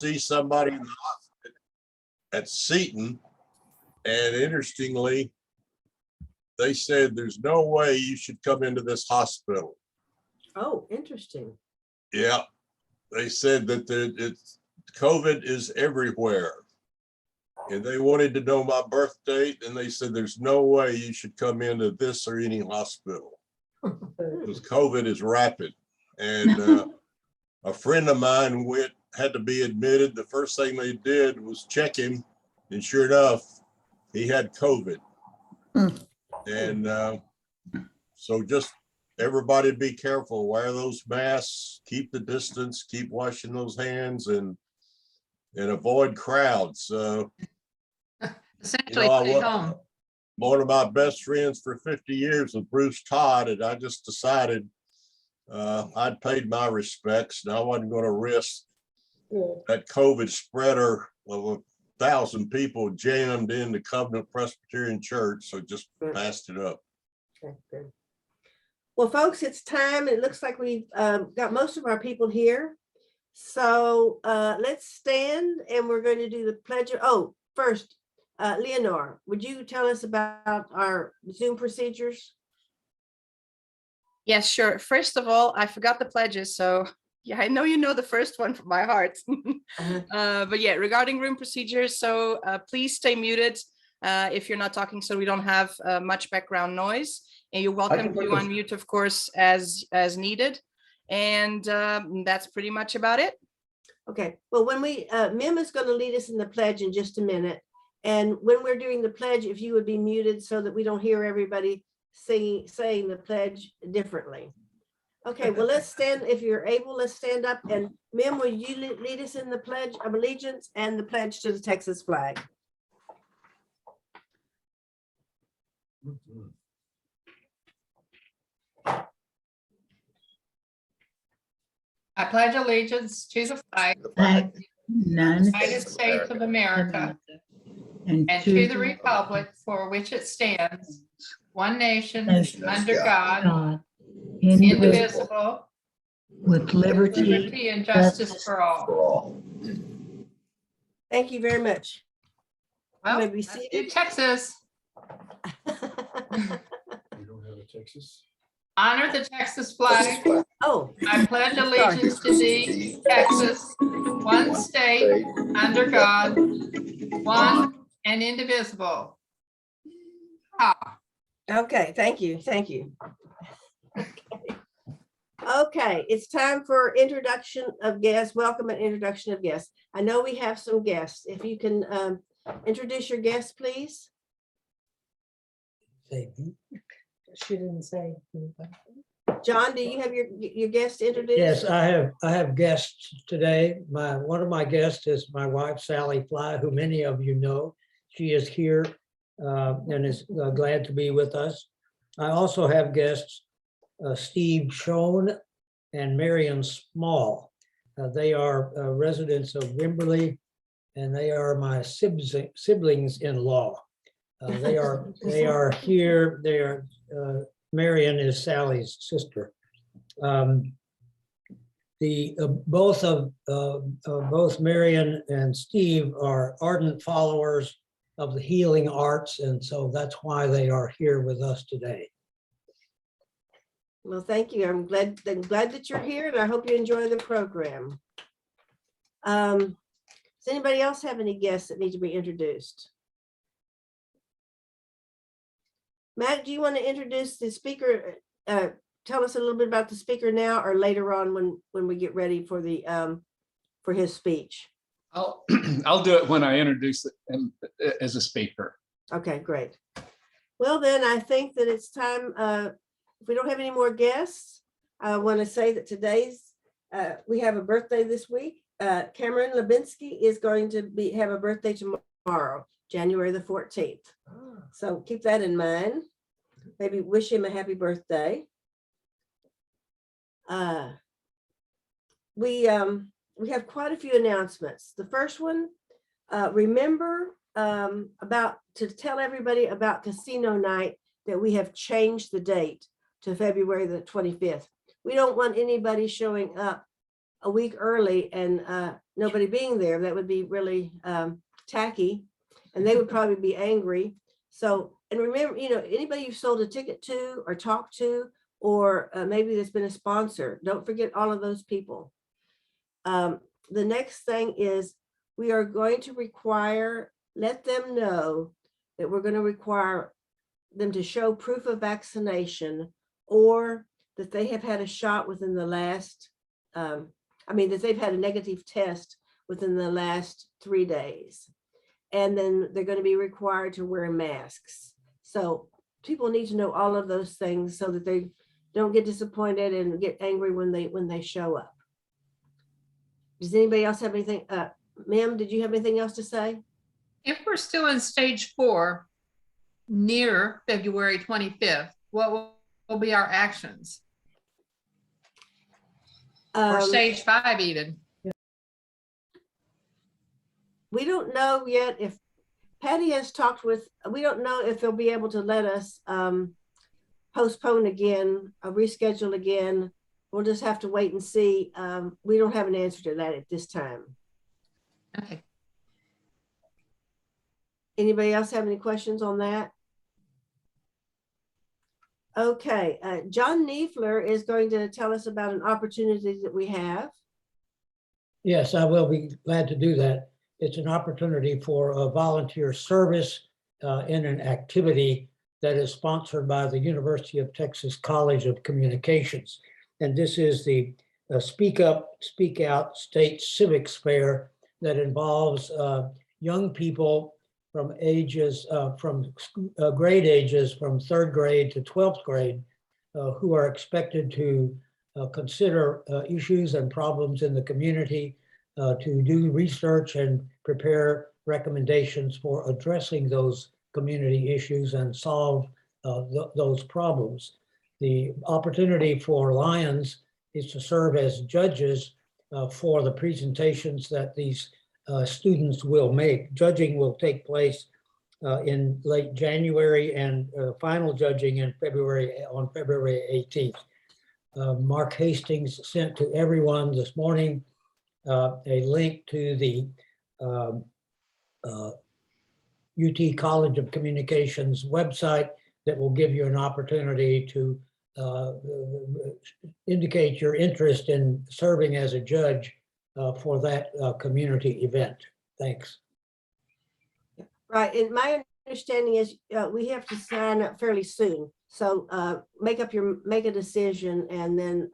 see somebody in the hospital at Seton, and interestingly, they said there's no way you should come into this hospital. Oh, interesting. Yeah, they said that COVID is everywhere. And they wanted to know my birth date, and they said there's no way you should come into this or any hospital because COVID is rapid. And a friend of mine had to be admitted. The first thing they did was check him, and sure enough, he had COVID. And so just everybody be careful, wear those masks, keep the distance, keep washing those hands, and avoid crowds. Essentially, stay home. One of my best friends for 50 years was Bruce Todd, and I just decided I'd paid my respects, and I wasn't going to risk that COVID spreader of 1,000 people jammed in the Covenant Presbyterian Church, so just passed it up. Okay, good. Well, folks, it's time. It looks like we've got most of our people here. So let's stand, and we're going to do the pledge. Oh, first, Leonore, would you tell us about our Zoom procedures? Yes, sure. First of all, I forgot the pledges. So yeah, I know you know the first one from my heart. But yeah, regarding room procedures, so please stay muted if you're not talking, so we don't have much background noise. And you're welcome to unmute, of course, as needed. And that's pretty much about it. Okay. Well, when Mim is going to lead us in the pledge in just a minute. And when we're doing the pledge, if you would be muted so that we don't hear everybody saying the pledge differently. Okay, well, let's stand. If you're able, let's stand up. And Mim, will you lead us in the Pledge of Allegiance and the pledge to the Texas flag? I pledge allegiance to the flag of the United States of America and to the republic for which it stands, one nation, under God, indivisible, with liberty and justice for all. Thank you very much. Well, May be let's seated. do Texas. You don't have a Texas? Honor the Texas flag. Oh, I pledge allegiance to thee, Texas, one state, under God, one and indivisible. Ah. okay. Thank you. Thank you. Okay, it's time for introduction of guests. Welcome and introduction of guests. I know we have some guests. If you can introduce your guests, please. She didn't say. John, do you have your guest introduced? Yes, I have guests today. One of my guests is my wife, Sally Fly, who many of you know. She is here and is glad to be with us. I also have guests, Steve Schoen and Marion Small. They are residents of Wimberley, and they are my siblings-in-law. They are here. They are Marion is Sally's sister. Both Marion and Steve are ardent followers of the healing arts, and so that's why they are here with us today. Well, thank you. I'm glad that you're here, and I hope you enjoy the program. Does anybody else have any guests that need to be introduced? Matt, do you want to introduce the speaker? Tell us a little bit about the speaker now, or later on when we get ready for the for his speech. I'll do it when I introduce him as a speaker. Okay, great. Well, then I think that it's time. If we don't have any more guests, I want to say that we have a birthday this week. Cameron Lubinsky is going to have a birthday tomorrow, January the 14th. So keep that in mind. Maybe wish him a happy birthday. We have quite a few announcements. The first one, remember to tell everybody about casino night, that we have changed the date to February the 25th. We don't want anybody showing up a week early and nobody being there. That would be really tacky, and they would probably be angry. So, and remember, anybody you sold a ticket to or talked to, or maybe there's been a sponsor, don't forget all of those people. The next thing is we are going to let them know that we're going to require them to show proof of vaccination, or that they have had a shot within the last, that they've had a negative test within the last 3 days. And then they're going to be required to wear masks. So people need to know all of those things so that they don't get disappointed and get angry when they show up. Does anybody else have anything? Ma'am, did you have anything else to say? If we're still in stage 4 near February 25th, what will be our actions? Or stage 5 even? We don't know yet if Patty has talked with, we don't know if they'll be able to let us postpone again, reschedule again. We'll just have to wait and see. We don't have an answer to that at this time. Okay. Anybody else have any questions on that? Okay, John Niefler is going to tell us about an opportunity that we have. Yes, I will be glad to do that. It's an opportunity for a volunteer service in an activity that is sponsored by the University of Texas College of Communications. And this is the Speak Up, Speak Out State Civics Fair that involves young people from ages, grade ages from 3rd grade to 12th grade who are expected to consider issues and problems in the community, to do research and prepare recommendations for addressing those community issues and solve those problems. The opportunity for Lions is to serve as judges for the presentations that these students will make. Judging will take place in late January and final judging in on February 18th. Mark Hastings sent to everyone this morning a link to the UT College of Communications website that will give you an opportunity to indicate your interest in serving as a judge for that community event. Thanks. Right, and my understanding is we have to sign up fairly soon. So make a decision and then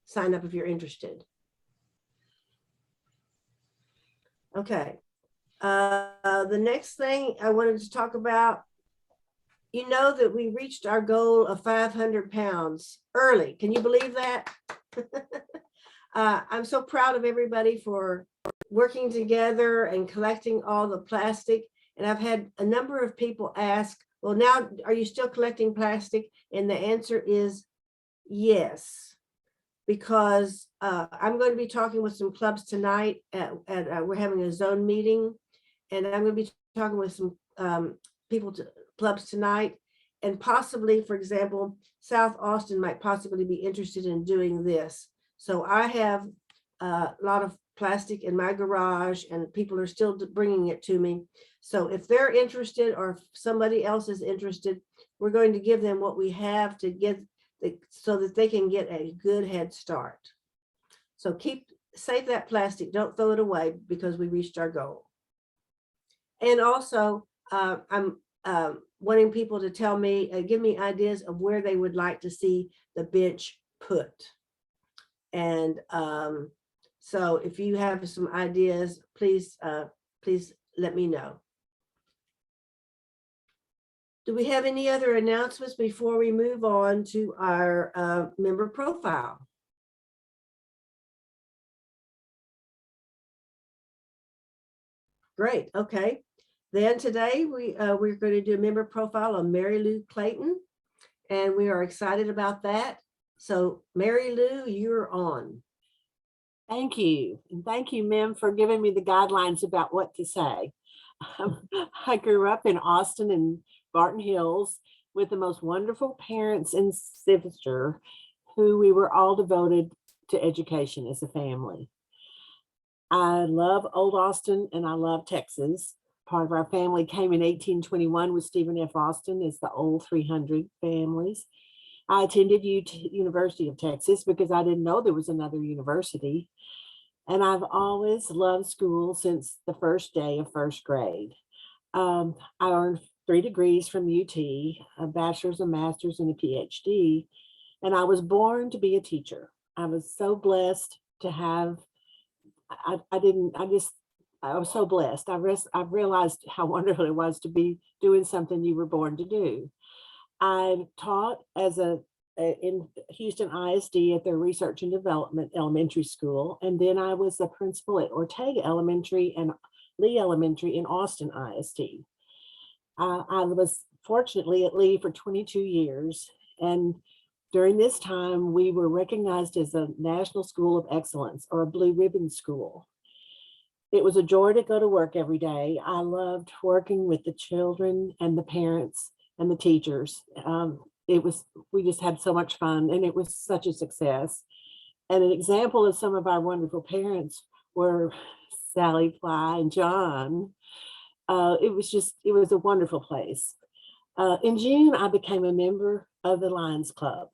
sign up if you're interested. Okay. The next thing I wanted to talk about, you know that we reached our goal of 500 pounds early. Can you believe that? I'm so proud of everybody for working together and collecting all the plastic. And I've had a number of people ask, well, now, are you still collecting plastic? And the answer is yes, because I'm going to be talking with some clubs tonight. We're having a zone meeting, and I'm going to be talking with some clubs tonight, and possibly, for example, South Austin might possibly be interested in doing this. So I have a lot of plastic in my garage, and people are still bringing it to me. So if they're interested, or if somebody else is interested, we're going to give them what we have to get so that they can get a good head start. So save that plastic, don't throw it away, because we reached our goal. And also, I'm wanting people to tell me, give me ideas of where they would like to see the bench put. And so if you have some ideas, please let me know. Do we have any other announcements before we move on to our member profile? Great, okay. Then today we're going to do a member profile on Mary Lou Clayton, and we are excited about that. So Mary Lou, you're on. Thank you. And thank you, Mem, for giving me the guidelines about what to say. I grew up in Austin and Barton Hills with the most wonderful parents and sister who we were all devoted to education as a family. I love Old Austin and I love Texas. Part of our family came in 1821 with Stephen F. Austin as the old 300 families. I attended University of Texas because I didn't know there was another university. And I've always loved school since the first day of first grade. I earned 3 degrees from UT, a bachelor's, a master's, and a PhD. And I was born to be a teacher. I was so blessed to have, I was so blessed. I realized how wonderful it was to be doing something you were born to do. I taught in Houston ISD at their Research and Development Elementary School. And then I was the principal at Ortega Elementary and Lee Elementary in Austin ISD. I was fortunately at Lee for 22 years. And during this time, we were recognized as a National School of Excellence, or a Blue Ribbon School. It was a joy to go to work every day. I loved working with the children and the parents and the teachers. We just had so much fun, and it was such a success. And an example of some of our wonderful parents were Sally Fly and John. It was a wonderful place. In June, I became a member of the Lions Club.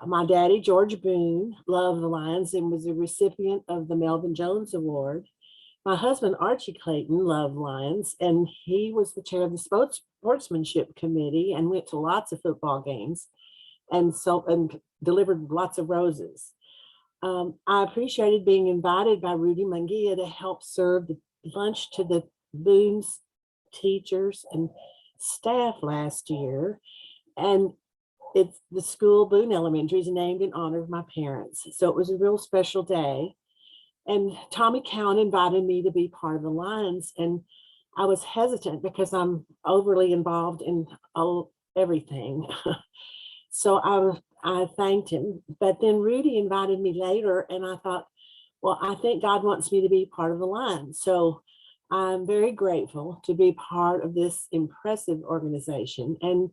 My daddy, George Boone, loved the Lions and was a recipient of the Melvin Jones Award. My husband, Archie Clayton, loved Lions, and he was the chair of the sportsmanship committee and went to lots of football games and delivered lots of roses. I appreciated being invited by Rudy Munguia to help serve the lunch to the Boone's teachers and staff last year. And it's the school, Boone Elementary, is named in honor of my parents. So it was a real special day. And Tommy Cowan invited me to be part of the Lions. And I was hesitant because I'm overly involved in everything. So I thanked him. But then Rudy invited me later, and I thought, well, I think God wants me to be part of the Lions. So I'm very grateful to be part of this impressive organization, and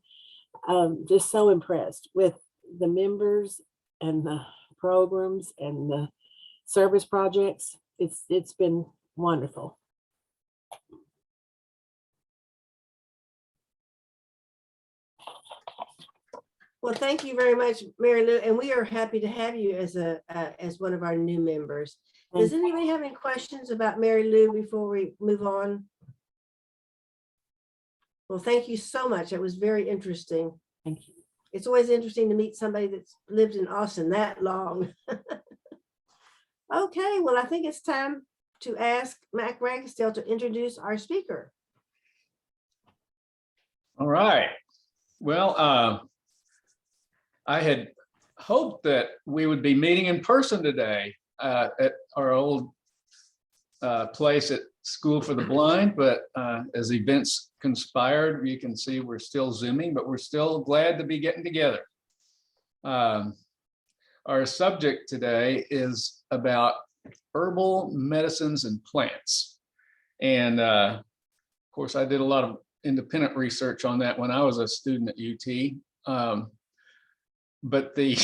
just so impressed with the members and the programs and the service projects. It's been wonderful. Well, thank you very much, Mary Lou, and we are happy to have you as one of our new members. Does anybody have any questions about Mary Lou before we move on? Well, thank you so much. It was very interesting. Thank you. It's always interesting to meet somebody that's lived in Austin that long. Okay, well, I think it's time to ask Mac Ragsdale to introduce our speaker. All right. Well, I had hoped that we would be meeting in person today at our old place at School for the Blind, but as events conspired, you can see we're still Zooming, but we're still glad to be getting together. Our subject today is about herbal medicines and plants. And of course, I did a lot of independent research on that when I was a student at UT. But the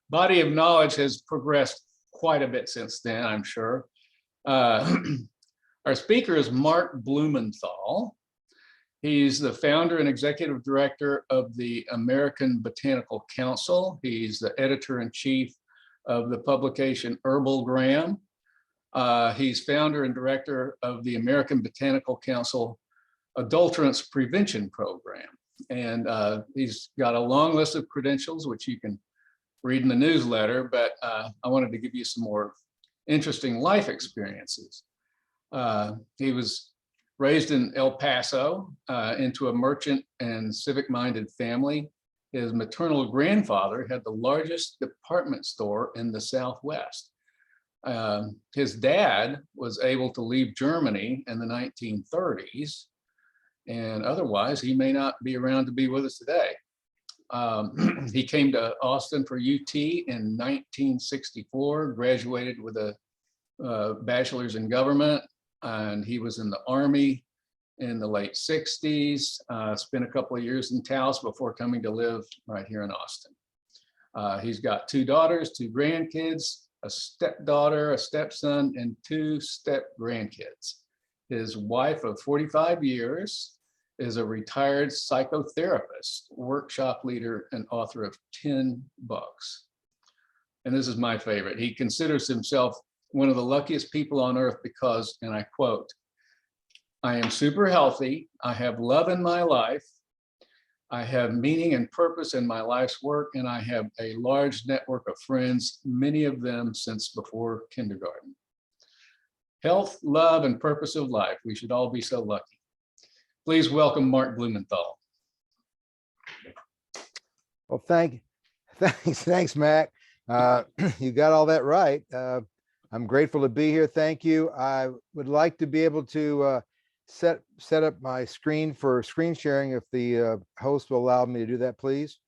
body of knowledge has progressed quite a bit since then, I'm sure. Our speaker is Mark Blumenthal. He's the founder and executive director of the American Botanical Council. He's the editor-in-chief of the publication Herbal. He's founder and director of the American Botanical Council Adulterants Prevention Program. And he's got a long list of credentials, which you can read in the newsletter, but I wanted to give you some more interesting life experiences. He was raised in El Paso into a merchant and civic-minded family. His maternal grandfather had the largest department store in the Southwest. His dad was able to leave Germany in the 1930s, and otherwise he may not be around to be with us today. He came to Austin for UT in 1964, graduated with a bachelor's in government, and he was in the Army in the late 60s, spent a couple of years in Taos before coming to live right here in Austin. He's got 2 daughters, 2 grandkids, a stepdaughter, a stepson, and 2 step-grandkids. His wife of 45 years is a retired psychotherapist, workshop leader, and author of 10 books. And this is my favorite. He considers himself one of the luckiest people on earth because, and I quote, "I am super healthy. I have love in my life. I have meaning and purpose in my life's work, and I have a large network of friends, many of them since before kindergarten." Health, love, and purpose of life. We should all be so lucky. Please welcome Mark Blumenthal. Well, thanks, Mac. You got all that right. I'm grateful to be here. Thank you. I would like to be able to set up my screen for screen sharing if the host will allow me to do that, please,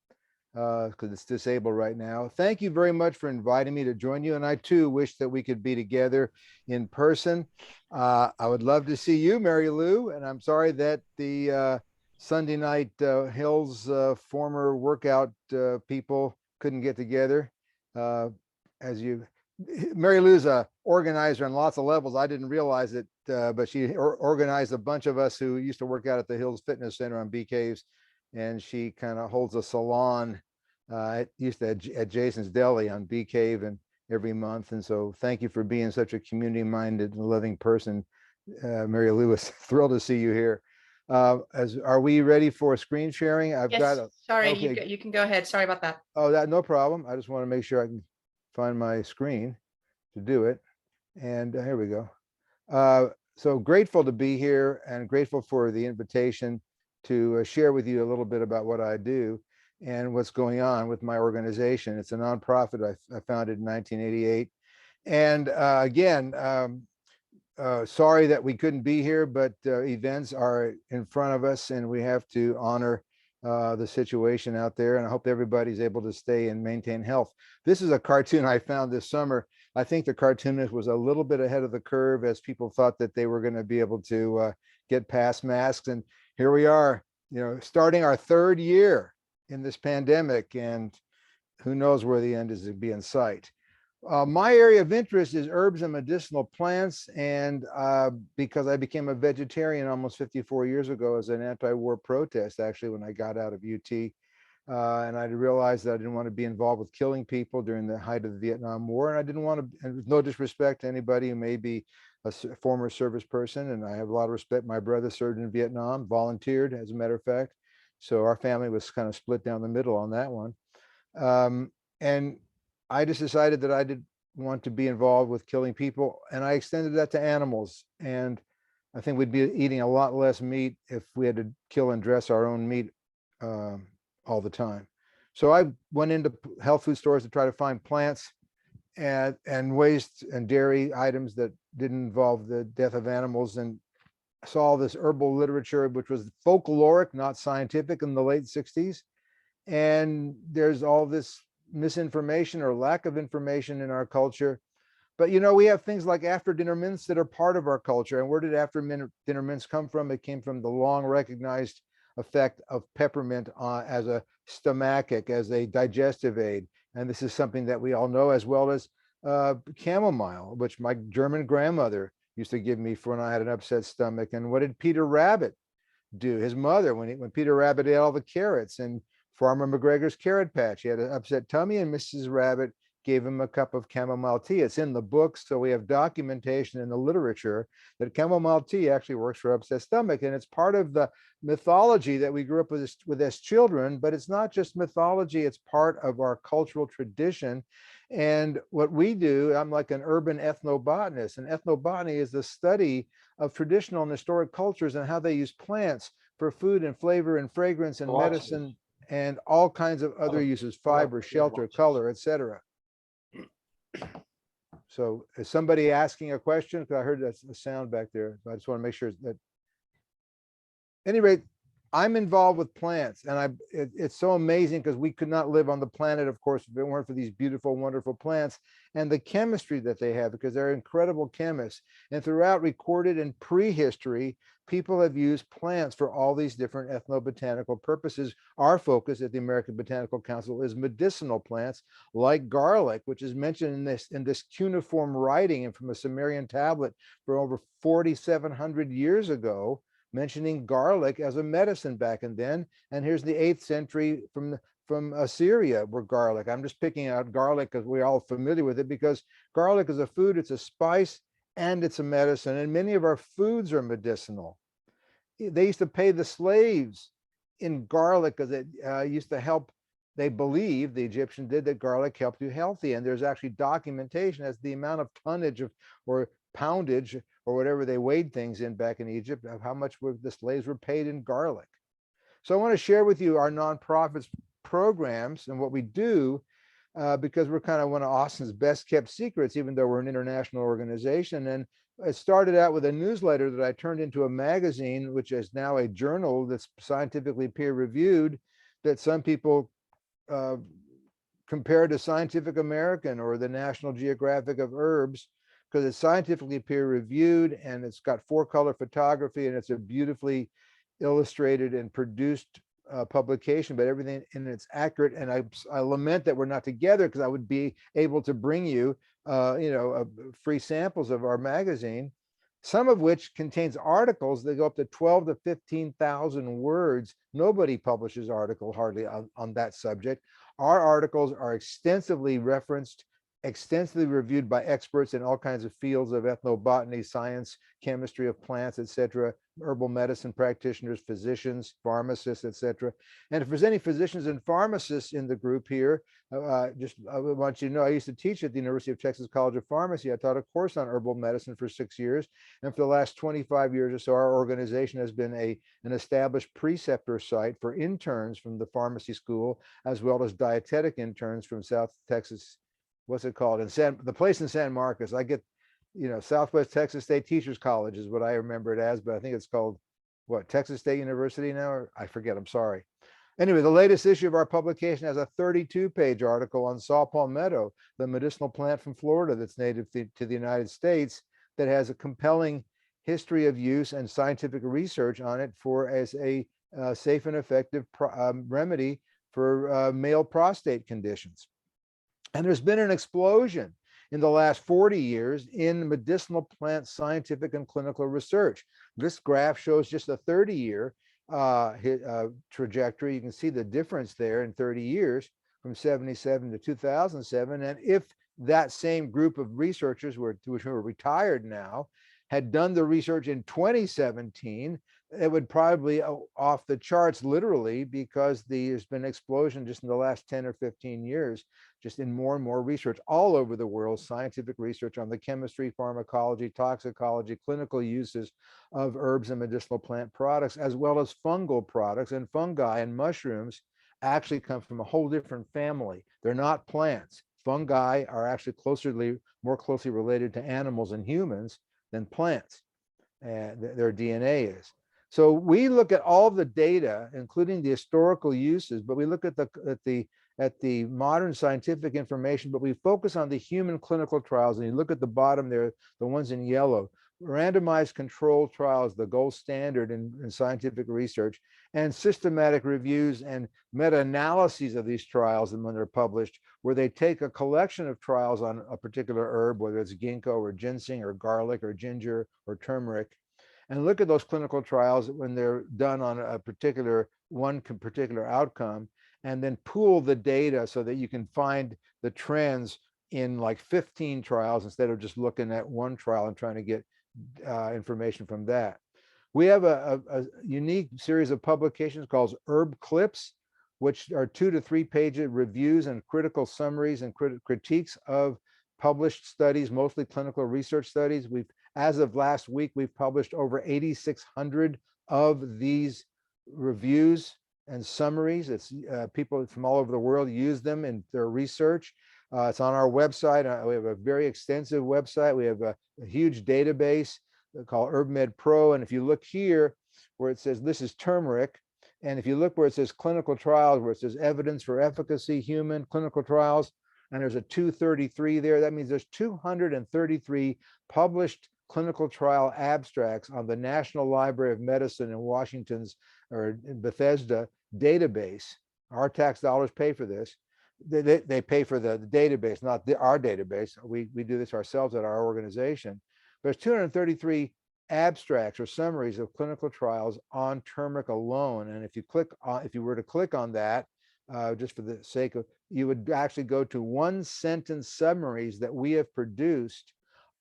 because it's disabled right now. Thank you very much for inviting me to join you. And I too wish that we could be together in person. I would love to see you, Mary Lou, and I'm sorry that the Sunday night Hills former workout people couldn't get together. Mary Lou's a organizer on lots of levels. I didn't realize it, but she organized a bunch of us who used to work out at the Hills Fitness Center on Bee Caves, and she kind of holds a salon at Jason's Deli on Bee Cave and every month. And so thank you for being such a community-minded and loving person. Mary Lou, is thrilled to see you here. Are we ready for screen sharing? Yes, sorry, okay. you can go ahead. Sorry about that. Oh, no problem. I just want to make sure I can find my screen to do it. And here we go. So grateful to be here and grateful for the invitation to share with you a little bit about what I do and what's going on with my organization. It's a nonprofit I founded in 1988. And again, sorry that we couldn't be here, but events are in front of us and we have to honor the situation out there. And I hope everybody's able to stay and maintain health. This is a cartoon I found this summer. I think the cartoonist was a little bit ahead of the curve as people thought that they were going to be able to get past masks. And here we are, starting our 3rd year in this pandemic, and who knows where the end is to be in sight. My area of interest is herbs and medicinal plants. And because I became a vegetarian almost 54 years ago as an anti-war protest, actually, when I got out of UT, and I realized that I didn't want to be involved with killing people during the height of the Vietnam War. And I didn't want to, and with no disrespect to anybody who may be a former service person, and I have a lot of respect. My brother served in Vietnam, volunteered, as a matter of fact. So our family was kind of split down the middle on that one. And I just decided that I didn't want to be involved with killing people, and I extended that to animals. And I think we'd be eating a lot less meat if we had to kill and dress our own meat all the time. So I went into health food stores to try to find plants and waste and dairy items that didn't involve the death of animals, and saw all this herbal literature, which was folkloric, not scientific, in the late 60s. And there's all this misinformation or lack of information in our culture. But we have things like after dinner mints that are part of our culture. And where did after dinner mints come from? It came from the long recognized effect of peppermint as a stomachic, as a digestive aid. And this is something that we all know, as well as chamomile, which my German grandmother used to give me for when I had an upset stomach. And what did Peter Rabbit do? His mother, when Peter Rabbit ate all the carrots and Farmer McGregor's carrot patch, he had an upset tummy, and Mrs. Rabbit gave him a cup of chamomile tea. It's in the books, so we have documentation in the literature that chamomile tea actually works for upset stomach. And it's part of the mythology that we grew up with as children, but it's not just mythology, it's part of our cultural tradition. And what we do, I'm like an urban ethnobotanist, and ethnobotany is the study of traditional and historic cultures and how they use plants for food and flavor and fragrance and medicine and all kinds of other uses, fiber, shelter, color, etc. So is somebody asking a question? Because I heard a sound back there. So I just want to make sure that, at any rate, I'm involved with plants, and it's so amazing because we could not live on the planet, of course, if it weren't for these beautiful, wonderful plants and the chemistry that they have, because they're incredible chemists. And throughout recorded and prehistory, people have used plants for all these different ethnobotanical purposes. Our focus at the American Botanical Council is medicinal plants like garlic, which is mentioned in this cuneiform writing and from a Sumerian tablet for over 4,700 years ago, mentioning garlic as a medicine back and then. And here's the 8th century from Assyria, where garlic. I'm just picking out garlic because we're all familiar with it, because garlic is a food, it's a spice, and it's a medicine. And many of our foods are medicinal. They used to pay the slaves in garlic because it used to help. They believed, the Egyptian did, that garlic helped you healthy. And there's actually documentation as the amount of tonnage or poundage or whatever they weighed things in back in Egypt of how much the slaves were paid in garlic. So I want to share with you our nonprofits programs and what we do, because we're kind of one of Austin's best kept secrets, even though we're an international organization. And it started out with a newsletter that I turned into a magazine, which is now a journal that's scientifically peer reviewed, that some people compare to Scientific American or the National Geographic of Herbs, because it's scientifically peer reviewed and it's got 4-color photography and it's a beautifully illustrated and produced publication, but everything in it's accurate. And I lament that we're not together, because I would be able to bring you, free samples of our magazine, some of which contains articles that go up to 12 to 15,000 words. Nobody publishes article hardly on that subject. Our articles are extensively referenced, extensively reviewed by experts in all kinds of fields of ethnobotany, science, chemistry of plants, etc., herbal medicine practitioners, physicians, pharmacists, etc. And if there's any physicians and pharmacists in the group here, I want you to know, I used to teach at the University of Texas College of Pharmacy. I taught a course on herbal medicine for 6 years. And for the last 25 years or so, our organization has been an established preceptor site for interns from the pharmacy school, as well as dietetic interns from South Texas. What's it called? The place in San Marcos. I get, Southwest Texas State Teachers College is what I remember it as, but I think it's called what, Texas State University now? Or I forget, I'm sorry. Anyway, the latest issue of our publication has a 32-page article on saw palmetto, the medicinal plant from Florida that's native to the United States, that has a compelling history of use and scientific research on it as a safe and effective remedy for male prostate conditions. And there's been an explosion in the last 40 years in medicinal plant scientific and clinical research. This graph shows just a 30-year trajectory. You can see the difference there in 30 years from 77 to 2007. And if that same group of researchers, which were retired now, had done the research in 2017, it would probably off the charts literally, because there's been an explosion just in the last 10 or 15 years, just in more and more research all over the world, scientific research on the chemistry, pharmacology, toxicology, clinical uses of herbs and medicinal plant products, as well as fungal products. And fungi and mushrooms actually come from a whole different family. They're not plants. Fungi are actually more closely related to animals and humans than plants, and their DNA is. So we look at all the data, including the historical uses, but we look at the modern scientific information, but we focus on the human clinical trials. And you look at the bottom there, the ones in yellow, randomized controlled trials, the gold standard in scientific research, and systematic reviews and meta-analyses of these trials, and when they're published, where they take a collection of trials on a particular herb, whether it's ginkgo or ginseng or garlic or ginger or turmeric, and look at those clinical trials when they're done on a particular outcome, and then pool the data so that you can find the trends in like 15 trials instead of just looking at one trial and trying to get information from that. We have a unique series of publications called Herb Clips, which are 2 to 3 page reviews and critical summaries and critiques of published studies, mostly clinical research studies. As of last week, we've published over 8,600 of these reviews and summaries. It's people from all over the world use them in their research. It's on our website. We have a very extensive website. We have a huge database called HerbMed Pro. And if you look here where it says this is turmeric, And if you look where it says clinical trials, where it says evidence for efficacy, human clinical trials, and there's a 233 there, that means there's 233 published clinical trial abstracts on the National Library of Medicine in Washington's or in Bethesda database. Our tax dollars pay for this. They pay for the database, not our database. We do this ourselves at our organization. There's 233 abstracts or summaries of clinical trials on turmeric alone. And if you were to click on that, just for the sake of, you would actually go to 1-sentence summaries that we have produced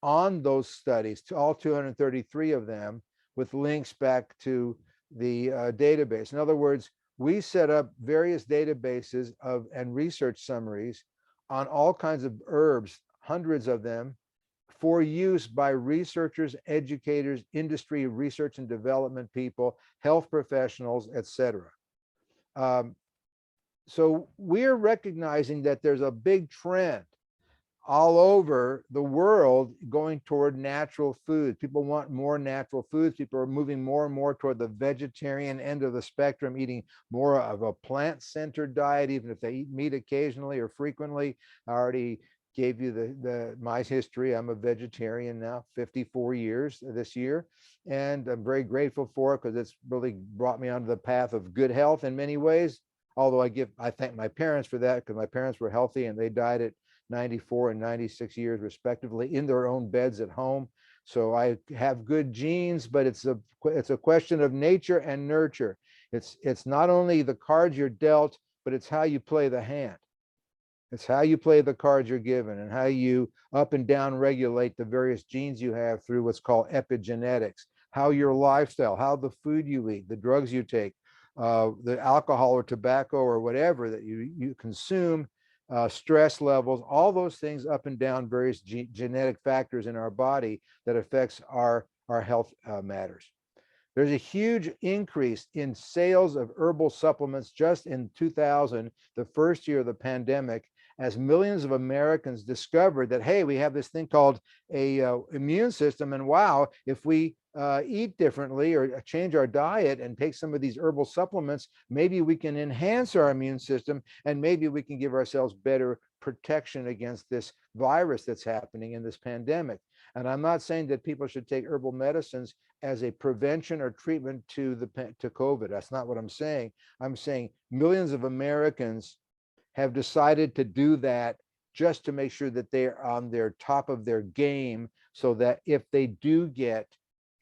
on those studies, to all 233 of them, with links back to the database. In other words, we set up various databases and research summaries on all kinds of herbs, hundreds of them, for use by researchers, educators, industry, research and development people, health professionals, etc. So we're recognizing that there's a big trend all over the world going toward natural foods. People want more natural foods. People are moving more and more toward the vegetarian end of the spectrum, eating more of a plant-centered diet, even if they eat meat occasionally or frequently. I already gave you my history. I'm a vegetarian now, 54 years this year, and I'm very grateful for it because it's really brought me onto the path of good health in many ways. Although I thank my parents for that, because my parents were healthy and they died at 94 and 96 years respectively in their own beds at home. So I have good genes, but it's a question of nature and nurture. It's not only the cards you're dealt, but it's how you play the hand. It's how you play the cards you're given and how you up and down regulate the various genes you have through what's called epigenetics, how your lifestyle, how the food you eat, the drugs you take, the alcohol or tobacco or whatever that you consume, stress levels, all those things up and down various genetic factors in our body that affects our health matters. There's a huge increase in sales of herbal supplements just in 2000, the first year of the pandemic, as millions of Americans discovered that, hey, we have this thing called a immune system, and wow, if we eat differently or change our diet and take some of these herbal supplements, maybe we can enhance our immune system and maybe we can give ourselves better protection against this virus that's happening in this pandemic. And I'm not saying that people should take herbal medicines as a prevention or treatment to COVID. That's not what I'm saying. I'm saying millions of Americans have decided to do that just to make sure that they're on their top of their game, so that if they do get,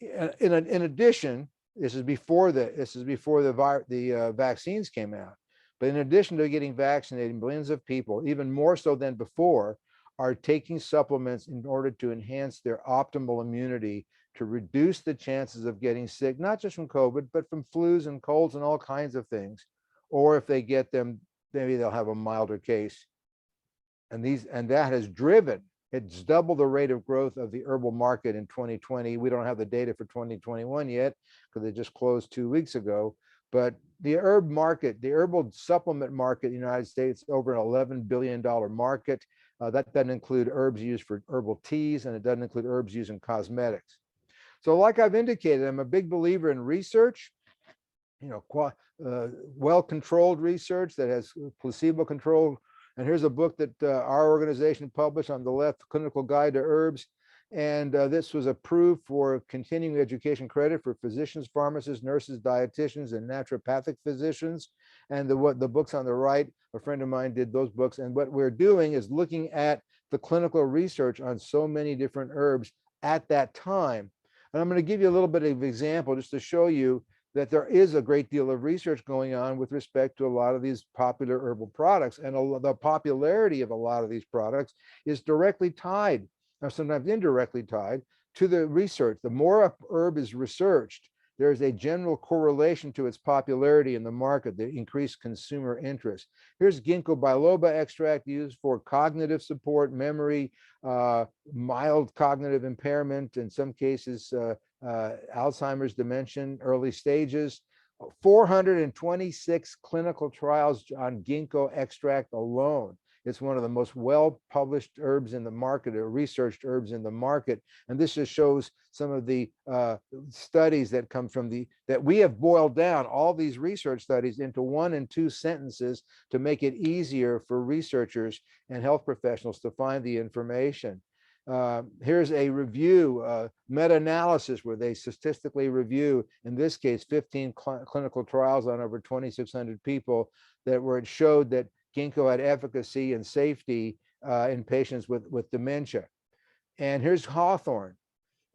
in addition, this is before the vaccines came out, but in addition to getting vaccinated, millions of people, even more so than before, are taking supplements in order to enhance their optimal immunity, to reduce the chances of getting sick, not just from COVID, but from flus and colds and all kinds of things. Or if they get them, maybe they'll have a milder case. And that has driven, it's double the rate of growth of the herbal market in 2020. We don't have the data for 2021 yet because they just closed 2 weeks ago. But the herb market, the herbal supplement market in the United States, over an $11 billion market. That doesn't include herbs used for herbal teas, and it doesn't include herbs used in cosmetics. So like I've indicated, I'm a big believer in research, well-controlled research that has placebo control. And here's a book that our organization published on the left, Clinical Guide to Herbs. And this was approved for continuing education credit for physicians, pharmacists, nurses, dietitians, and naturopathic physicians. And the books on the right, a friend of mine did those books. And what we're doing is looking at the clinical research on so many different herbs at that time. And I'm going to give you a little bit of example just to show you that there is a great deal of research going on with respect to a lot of these popular herbal products. And the popularity of a lot of these products is directly tied, or sometimes indirectly tied, to the research. The more a herb is researched, there's a general correlation to its popularity in the market, the increased consumer interest. Here's ginkgo biloba extract used for cognitive support, memory, mild cognitive impairment, in some cases, Alzheimer's, dementia, early stages. 426 clinical trials on ginkgo extract alone. It's one of the most well-published herbs in the market, or researched herbs in the market. And this just shows some of the studies that come from that we have boiled down all these research studies into 1 and 2 sentences to make it easier for researchers and health professionals to find the information. Here's a review, meta-analysis, where they statistically review, in this case, 15 clinical trials on over 2,600 people, where it showed that ginkgo had efficacy and safety in patients with dementia. And here's hawthorn.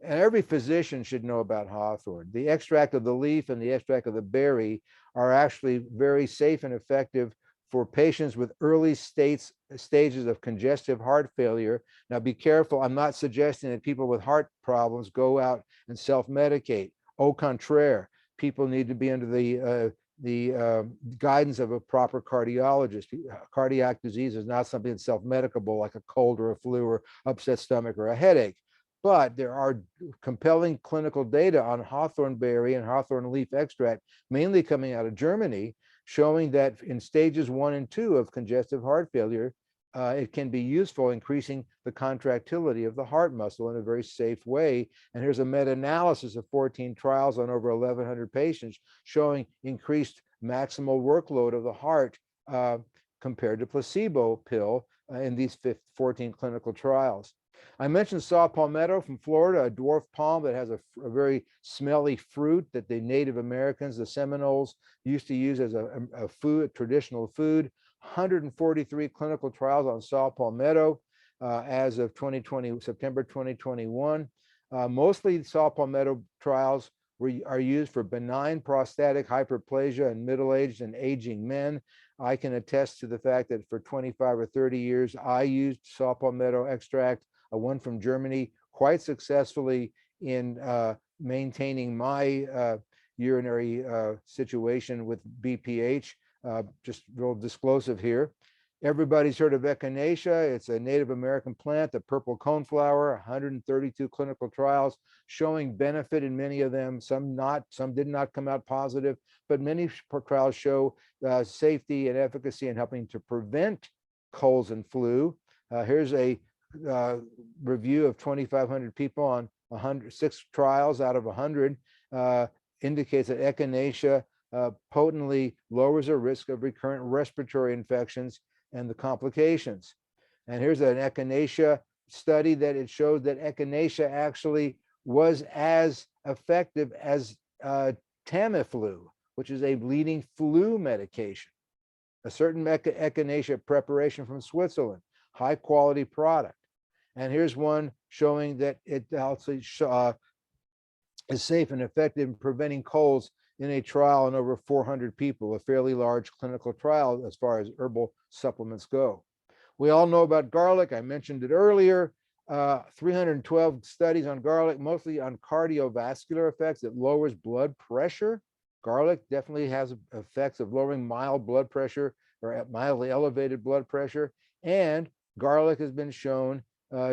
And every physician should know about hawthorn. The extract of the leaf and the extract of the berry are actually very safe and effective for patients with early stages of congestive heart failure. Now be careful, I'm not suggesting that people with heart problems go out and self-medicate. Au contraire, people need to be under the guidance of a proper cardiologist. Cardiac disease is not something that's self-medicable, like a cold or a flu or upset stomach or a headache. But there are compelling clinical data on hawthorn berry and hawthorn leaf extract, mainly coming out of Germany, showing that in stages 1 and 2 of congestive heart failure, it can be useful, increasing the contractility of the heart muscle in a very safe way. And here's a meta-analysis of 14 trials on over 1,100 patients, showing increased maximal workload of the heart compared to placebo pill in these 14 clinical trials. I mentioned saw palmetto from Florida, a dwarf palm that has a very smelly fruit that the Native Americans, the Seminoles, used to use as a traditional food. 143 clinical trials on saw palmetto as of September 2021. Mostly saw palmetto trials are used for benign prostatic hyperplasia in middle-aged and aging men. I can attest to the fact that for 25 or 30 years, I used saw palmetto extract, one from Germany, quite successfully in maintaining my urinary situation with BPH. Just real disclosive here. Everybody's heard of echinacea. It's a Native American plant, the purple coneflower, 132 clinical trials showing benefit in many of them, some did not come out positive, but many trials show safety and efficacy in helping to prevent colds and flu. Here's a review of 2,500 people on 6 trials out of 100, indicates that echinacea potently lowers the risk of recurrent respiratory infections and the complications. And here's an echinacea study that it showed that echinacea actually was as effective as Tamiflu, which is a leading flu medication. A certain echinacea preparation from Switzerland, high quality product. And here's one showing that it also is safe and effective in preventing colds in a trial on over 400 people, a fairly large clinical trial as far as herbal supplements go. We all know about garlic. I mentioned it earlier. 312 studies on garlic, mostly on cardiovascular effects. It lowers blood pressure. Garlic definitely has effects of lowering mild blood pressure or mildly elevated blood pressure. And garlic has been shown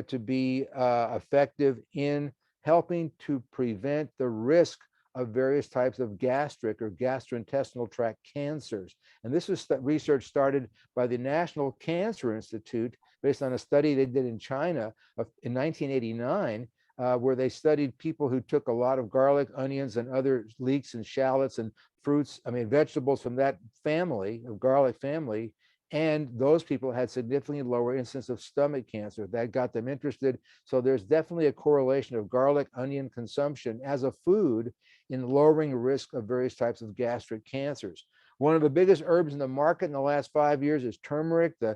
to be effective in helping to prevent the risk of various types of gastric or gastrointestinal tract cancers. And this was research started by the National Cancer Institute based on a study they did in China in 1989, where they studied people who took a lot of garlic, onions, and other leeks and shallots and fruits, vegetables from that family, of garlic family, and those people had significantly lower incidence of stomach cancer. That got them interested. So there's definitely a correlation of garlic, onion consumption as a food in lowering risk of various types of gastric cancers. One of the biggest herbs in the market in the last 5 years is turmeric, the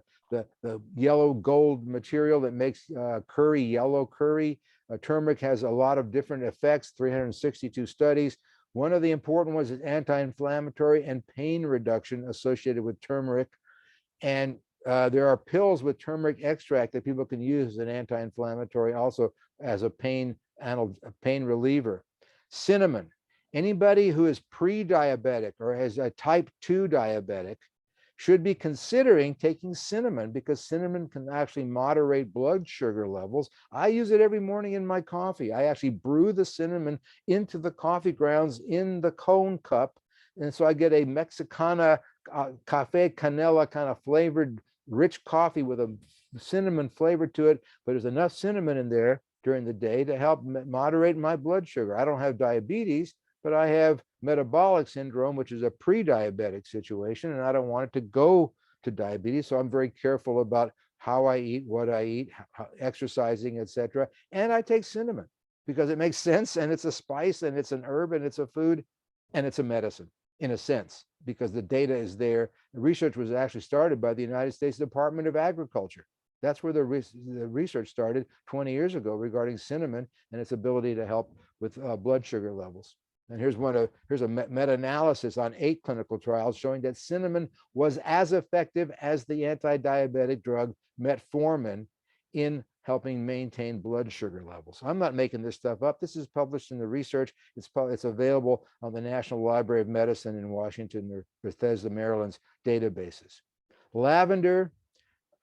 yellow gold material that makes curry, yellow curry. Turmeric has a lot of different effects, 362 studies. One of the important ones is anti-inflammatory and pain reduction associated with turmeric. And there are pills with turmeric extract that people can use as an anti-inflammatory, also as a pain reliever. Cinnamon. Anybody who is pre-diabetic or has a type 2 diabetic should be considering taking cinnamon, because cinnamon can actually moderate blood sugar levels. I use it every morning in my coffee. I actually brew the cinnamon into the coffee grounds in the cone cup. And so I get a Mexicana cafe canela kind of flavored rich coffee with a cinnamon flavor to it, but there's enough cinnamon in there during the day to help moderate my blood sugar. I don't have diabetes, but I have metabolic syndrome, which is a pre-diabetic situation, and I don't want it to go to diabetes. So I'm very careful about how I eat, what I eat, exercising, etc. And I take cinnamon because it makes sense, and it's a spice, and it's an herb, and it's a food, and it's a medicine in a sense, because the data is there. The research was actually started by the United States Department of Agriculture. That's where the research started 20 years ago regarding cinnamon and its ability to help with blood sugar levels. And here's a meta-analysis on 8 clinical trials showing that cinnamon was as effective as the anti-diabetic drug metformin in helping maintain blood sugar levels. I'm not making this stuff up. This is published in the research. It's available on the National Library of Medicine in Washington or Bethesda, Maryland's databases. Lavender,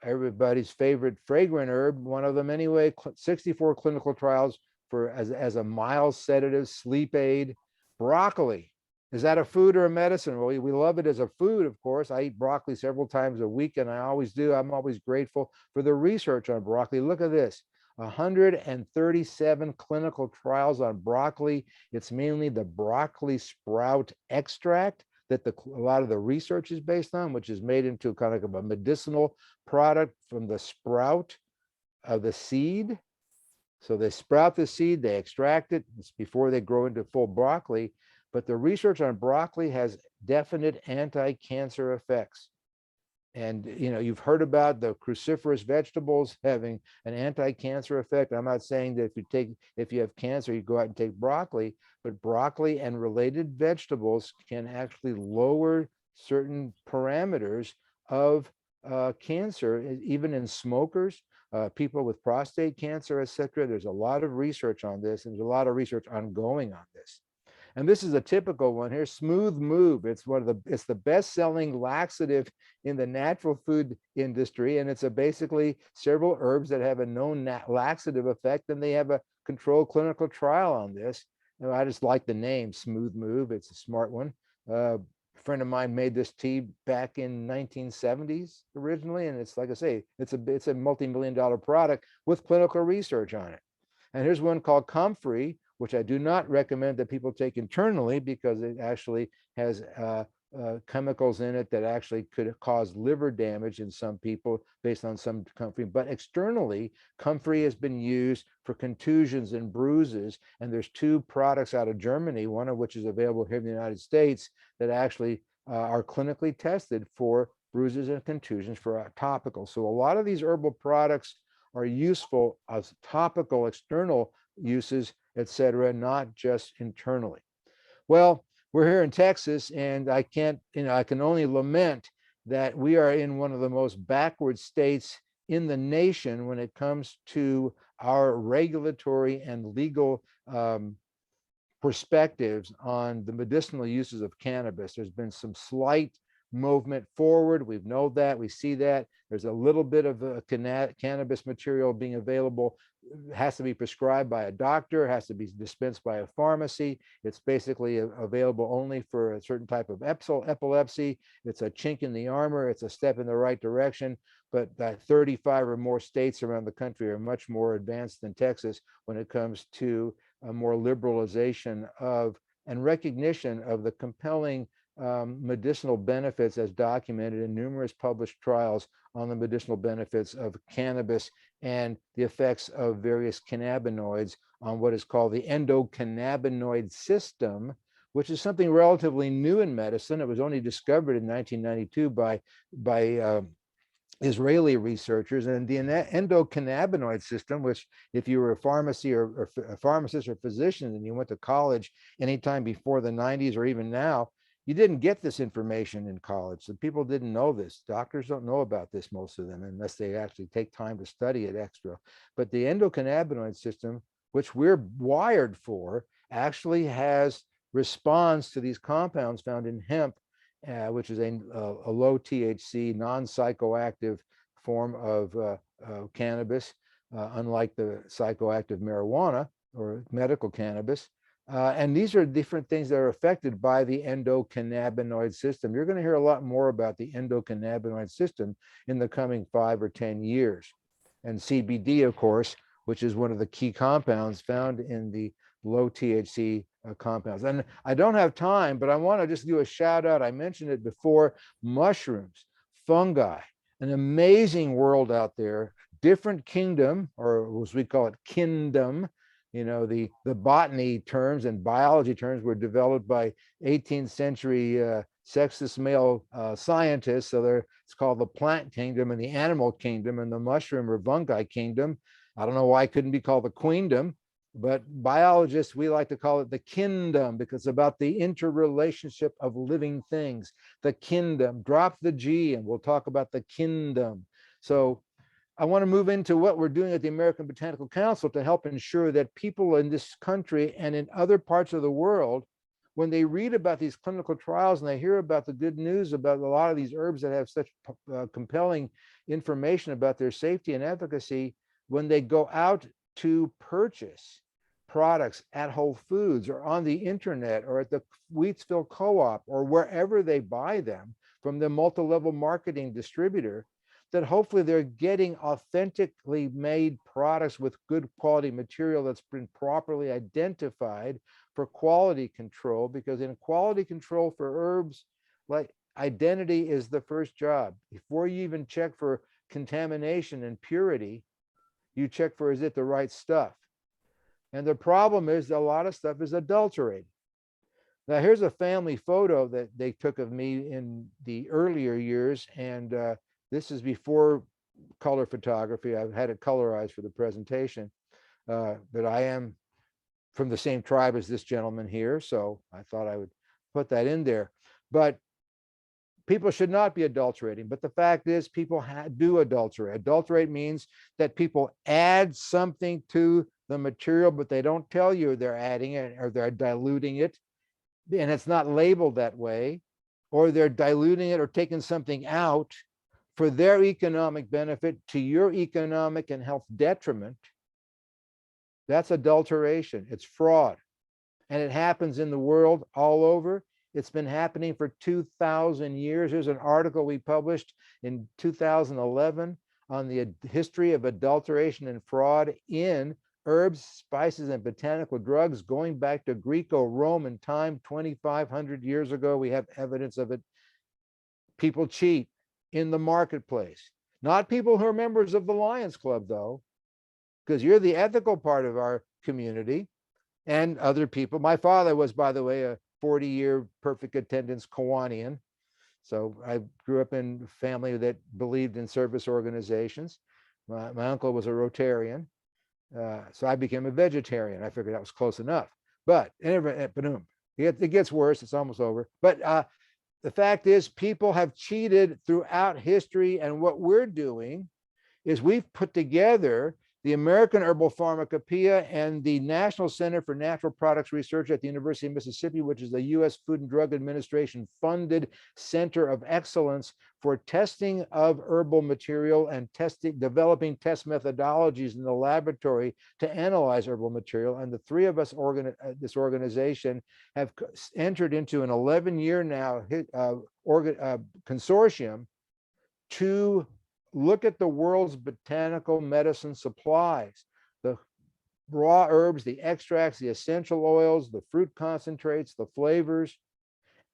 everybody's favorite fragrant herb, one of them anyway, 64 clinical trials as a mild sedative, sleep aid. Broccoli, is that a food or a medicine? Well, we love it as a food, of course. I eat broccoli several times a week, and I always do. I'm always grateful for the research on broccoli. Look at this, 137 clinical trials on broccoli. It's mainly the broccoli sprout extract that a lot of the research is based on, which is made into kind of a medicinal product from the sprout of the seed. So they sprout the seed, they extract it. It's before they grow into full broccoli. But the research on broccoli has definite anti-cancer effects. And you've heard about the cruciferous vegetables having an anti-cancer effect. I'm not saying that if you have cancer, you go out and take broccoli, but broccoli and related vegetables can actually lower certain parameters of cancer, even in smokers, people with prostate cancer, etc. There's a lot of research on this, and there's a lot of research ongoing on this. And this is a typical one here, Smooth Move. It's the best-selling laxative in the natural food industry, and it's basically several herbs that have a known laxative effect, and they have a controlled clinical trial on this. And I just like the name, Smooth Move. It's a smart one. A friend of mine made this tea back in 1970s originally, and it's like I say, it's a multi-million-dollar product with clinical research on it. And here's one called Comfrey, which I do not recommend that people take internally because it actually has chemicals in it that actually could cause liver damage in some people based on some comfrey. But externally, comfrey has been used for contusions and bruises. And there's 2 products out of Germany, one of which is available here in the United States, that actually are clinically tested for bruises and contusions for topical. So a lot of these herbal products are useful as topical external uses, etc., not just internally. Well, we're here in Texas, and I can only lament that we are in one of the most backward states in the nation when it comes to our regulatory and legal perspectives on the medicinal uses of cannabis. There's been some slight movement forward. We know that, we see that. There's a little bit of cannabis material being available. It has to be prescribed by a doctor, it has to be dispensed by a pharmacy. It's basically available only for a certain type of epilepsy. It's a chink in the armor. It's a step in the right direction. But 35 or more states around the country are much more advanced than Texas when it comes to a more liberalization of and recognition of the compelling medicinal benefits as documented in numerous published trials on the medicinal benefits of cannabis and the effects of various cannabinoids on what is called the endocannabinoid system, which is something relatively new in medicine. It was only discovered in 1992 by Israeli researchers, and the endocannabinoid system, which if you were a pharmacist or physician and you went to college anytime before the 90s or even now, you didn't get this information in college. So people didn't know this. Doctors don't know about this, most of them, unless they actually take time to study it extra. But the endocannabinoid system, which we're wired for, actually responds to these compounds found in hemp, which is a low THC, non-psychoactive form of cannabis, unlike the psychoactive marijuana or medical cannabis. And these are different things that are affected by the endocannabinoid system. You're going to hear a lot more about the endocannabinoid system in the coming 5 or 10 years. And CBD, of course, which is one of the key compounds found in the low THC compounds. And I don't have time, but I want to just do a shout out. I mentioned it before, mushrooms, fungi, an amazing world out there, different kingdom, or as we call it, kingdom. You know, the botany terms and biology terms were developed by 18th century sexist male scientists. So it's called the plant kingdom and the animal kingdom and the mushroom or fungi kingdom. I don't know why it couldn't be called the queendom, but biologists, we like to call it the kingdom because it's about the interrelationship of living things. The kingdom, drop the G and we'll talk about the kingdom. So I want to move into what we're doing at the American Botanical Council to help ensure that people in this country and in other parts of the world, when they read about these clinical trials and they hear about the good news about a lot of these herbs that have such compelling information about their safety and efficacy, when they go out to purchase products at Whole Foods or on the internet or at the Wheatsville Co-op or wherever they buy them from the multi-level marketing distributor, that hopefully they're getting authentically made products with good quality material that's been properly identified for quality control, because in quality control for herbs, like, identity is the first job. Before you even check for contamination and purity, you check for, is it the right stuff? And the problem is a lot of stuff is adulterated. Now, here's a family photo that they took of me in the earlier years, and this is before color photography. I've had it colorized for the presentation, but I am from the same tribe as this gentleman here, so I thought I would put that in there. But people should not be adulterating, but the fact is people do adulterate. Adulterate means that people add something to the material, but they don't tell you they're adding it or they're diluting it, and it's not labeled that way, or they're diluting it or taking something out for their economic benefit to your economic and health detriment. That's adulteration. It's fraud. And it happens in the world all over. It's been happening for 2,000 years. There's an article we published in 2011 on the history of adulteration and fraud in herbs, spices, and botanical drugs going back to Greco-Roman time, 2,500 years ago. We have evidence of it. People cheat in the marketplace. Not people who are members of the Lions Club, though, because you're the ethical part of our community and other people. My father was, by the way, a 40-year perfect attendance Kiwanian. So I grew up in a family that believed in service organizations. My uncle was a Rotarian. So I became a vegetarian. I figured that was close enough. But it gets worse. It's almost over. But the fact is, people have cheated throughout history. And what we're doing is we've put together the American Herbal Pharmacopoeia and the National Center for Natural Products Research at the University of Mississippi, which is the U.S. Food and Drug Administration funded center of excellence for testing of herbal material and developing test methodologies in the laboratory to analyze herbal material. And the three of us, this organization, have entered into an 11-year now consortium to look at the world's botanical medicine supplies, the raw herbs, the extracts, the essential oils, the fruit concentrates, the flavors,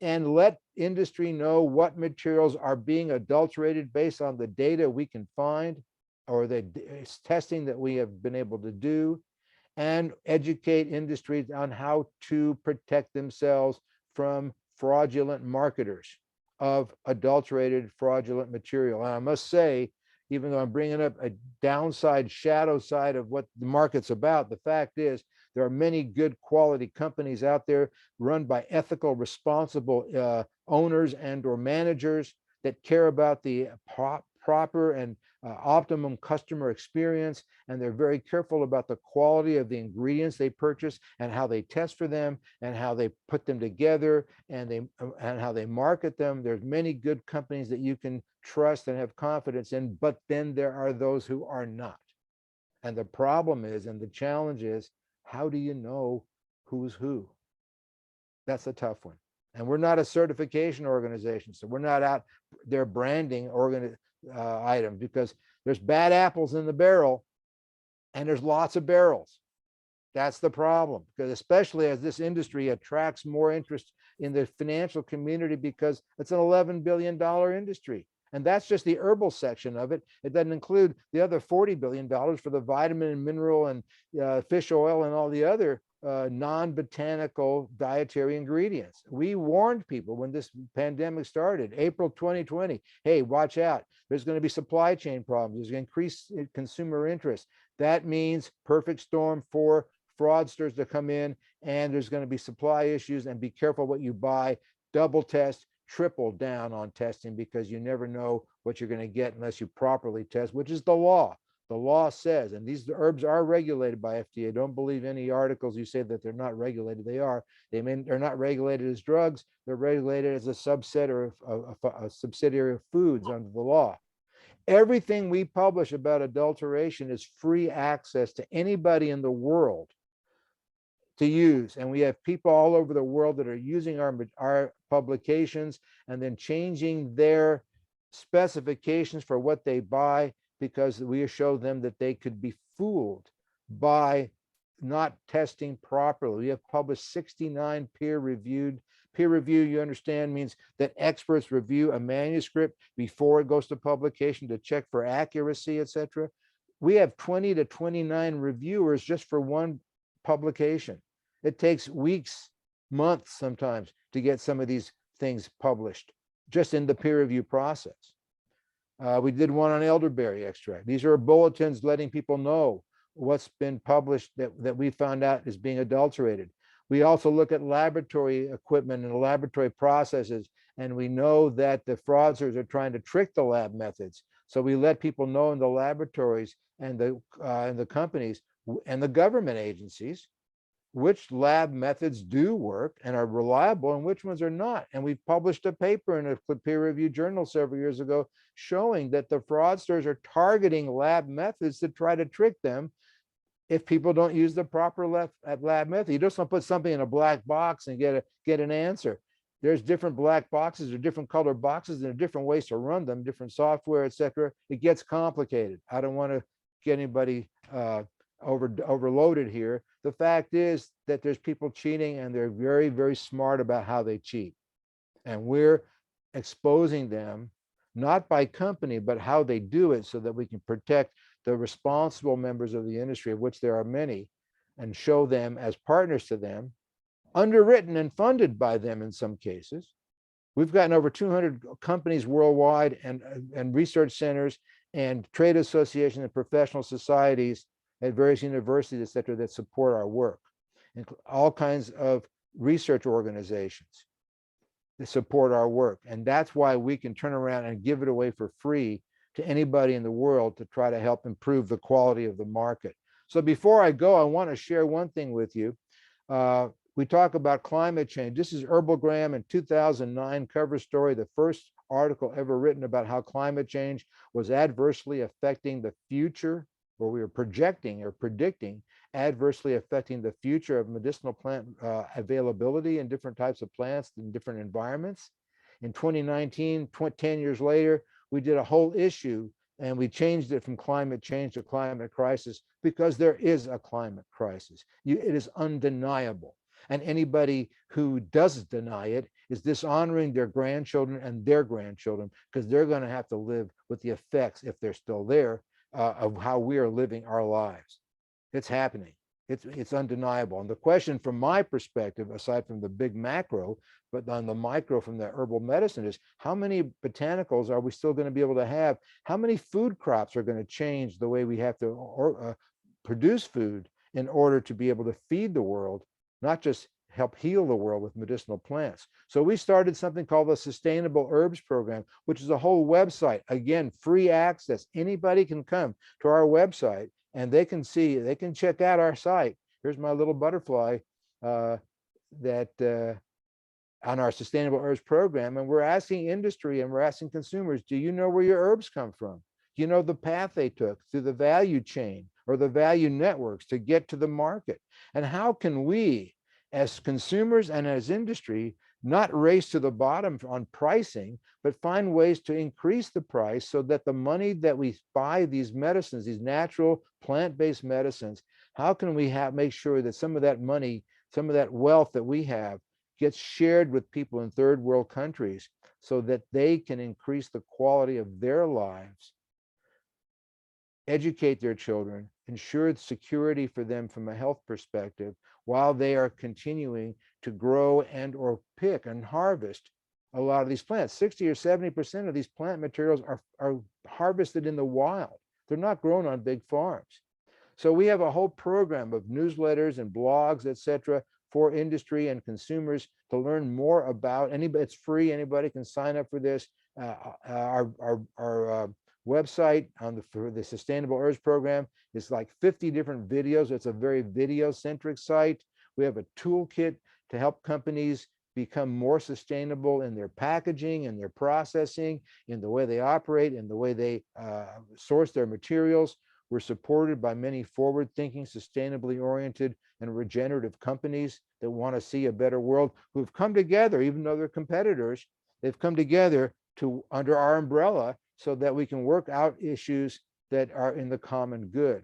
and let industry know what materials are being adulterated based on the data we can find or the testing that we have been able to do, and educate industries on how to protect themselves from fraudulent marketers of adulterated fraudulent material. And I must say, even though I'm bringing up a downside, shadow side of what the market's about, the fact is there are many good quality companies out there run by ethical, responsible owners and or managers that care about the proper and optimum customer experience, and they're very careful about the quality of the ingredients they purchase and how they test for them and how they put them together and how they market them. There's many good companies that you can trust and have confidence in, but then there are those who are not. And the problem is, and the challenge is, how do you know who's who. That's a tough one. And we're not a certification organization, so we're not out there branding items, because there's bad apples in the barrel and there's lots of barrels. That's the problem, because especially as this industry attracts more interest in the financial community, because it's an $11 billion industry. And that's just the herbal section of it. It doesn't include the other $40 billion for the vitamin and mineral and fish oil and all the other non-botanical dietary ingredients. We warned people when this pandemic started, April 2020, hey, watch out. There's going to be supply chain problems. There's increased consumer interest. That means perfect storm for fraudsters to come in, and there's going to be supply issues, and be careful what you buy. Double test, triple down on testing, because you never know what you're going to get unless you properly test, which is the law. The law says, and these herbs are regulated by FDA. Don't believe any articles you say that they're not regulated. They are. They're not regulated as drugs. They're regulated as a subset or a subsidiary of foods under the law. Everything we publish about adulteration is free access to anybody in the world to use. And we have people all over the world that are using our publications and then changing their specifications for what they buy, because we show them that they could be fooled by not testing properly. We have published 69 peer-reviewed. Peer review, you understand, means that experts review a manuscript before it goes to publication to check for accuracy, etc. We have 20 to 29 reviewers just for one publication. It takes weeks, months sometimes to get some of these things published just in the peer review process. We did one on elderberry extract. These are bulletins letting people know what's been published that we found out is being adulterated. We also look at laboratory equipment and laboratory processes, and we know that the fraudsters are trying to trick the lab methods. So we let people know in the laboratories and the companies and the government agencies which lab methods do work and are reliable and which ones are not. And we published a paper in a peer-reviewed journal several years ago showing that the fraudsters are targeting lab methods to try to trick them if people don't use the proper lab method. You just don't put something in a black box and get an answer. There's different black boxes or different color boxes, and there are different ways to run them, different software, etc. It gets complicated. I don't want to get anybody overloaded here. The fact is that there's people cheating, and they're very, very smart about how they cheat. And we're exposing them, not by company, but how they do it, so that we can protect the responsible members of the industry, of which there are many, and show them as partners to them, underwritten and funded by them in some cases. We've gotten over 200 companies worldwide and research centers and trade associations and professional societies at various universities, et cetera, that support our work. And all kinds of research organizations that support our work. And that's why we can turn around and give it away for free to anybody in the world to try to help improve the quality of the market. So before I go, I want to share one thing with you. We talk about climate change. This is Herbalgram in 2009 cover story, the first article ever written about how climate change was adversely affecting the future, or we were projecting or predicting adversely affecting the future of medicinal plant availability in different types of plants in different environments. In 2019, 10 years later, we did a whole issue and we changed it from climate change to climate crisis, because there is a climate crisis. It is undeniable. And anybody who does deny it is dishonoring their grandchildren and their grandchildren, because they're going to have to live with the effects, if they're still there, of how we are living our lives. It's happening. It's undeniable. And the question from my perspective, aside from the big macro, but on the micro from the herbal medicine, is how many botanicals are we still going to be able to have? How many food crops are going to change the way we have to produce food in order to be able to feed the world, not just help heal the world with medicinal plants? So we started something called the Sustainable Herbs Program, which is a whole website. Again, free access. Anybody can come to our website and they can see, they can check out our site. Here's my little butterfly on our Sustainable Herbs Program. And we're asking industry and we're asking consumers, do you know where your herbs come from? Do you know the path they took through the value chain or the value networks to get to the market? And how can we as consumers and as industry, not race to the bottom on pricing, but find ways to increase the price so that the money that we buy these medicines, these natural plant-based medicines, how can we make sure that some of that money, some of that wealth that we have gets shared with people in third world countries so that they can increase the quality of their lives, educate their children, ensure security for them from a health perspective, while they are continuing to grow and or pick and harvest a lot of these plants. 60 or 70% of these plant materials are harvested in the wild. They're not grown on big farms. So we have a whole program of newsletters and blogs, etc., for industry and consumers to learn more about. Anybody, it's free. Anybody can sign up for this. Our website for the Sustainable Herbs program is like 50 different videos. It's a very video-centric site. We have a toolkit to help companies become more sustainable in their packaging, in their processing, in the way they operate, in the way they source their materials. We're supported by many forward-thinking, sustainably oriented, and regenerative companies that want to see a better world, who've come together, even though they're competitors, they've come together to under our umbrella so that we can work out issues that are in the common good.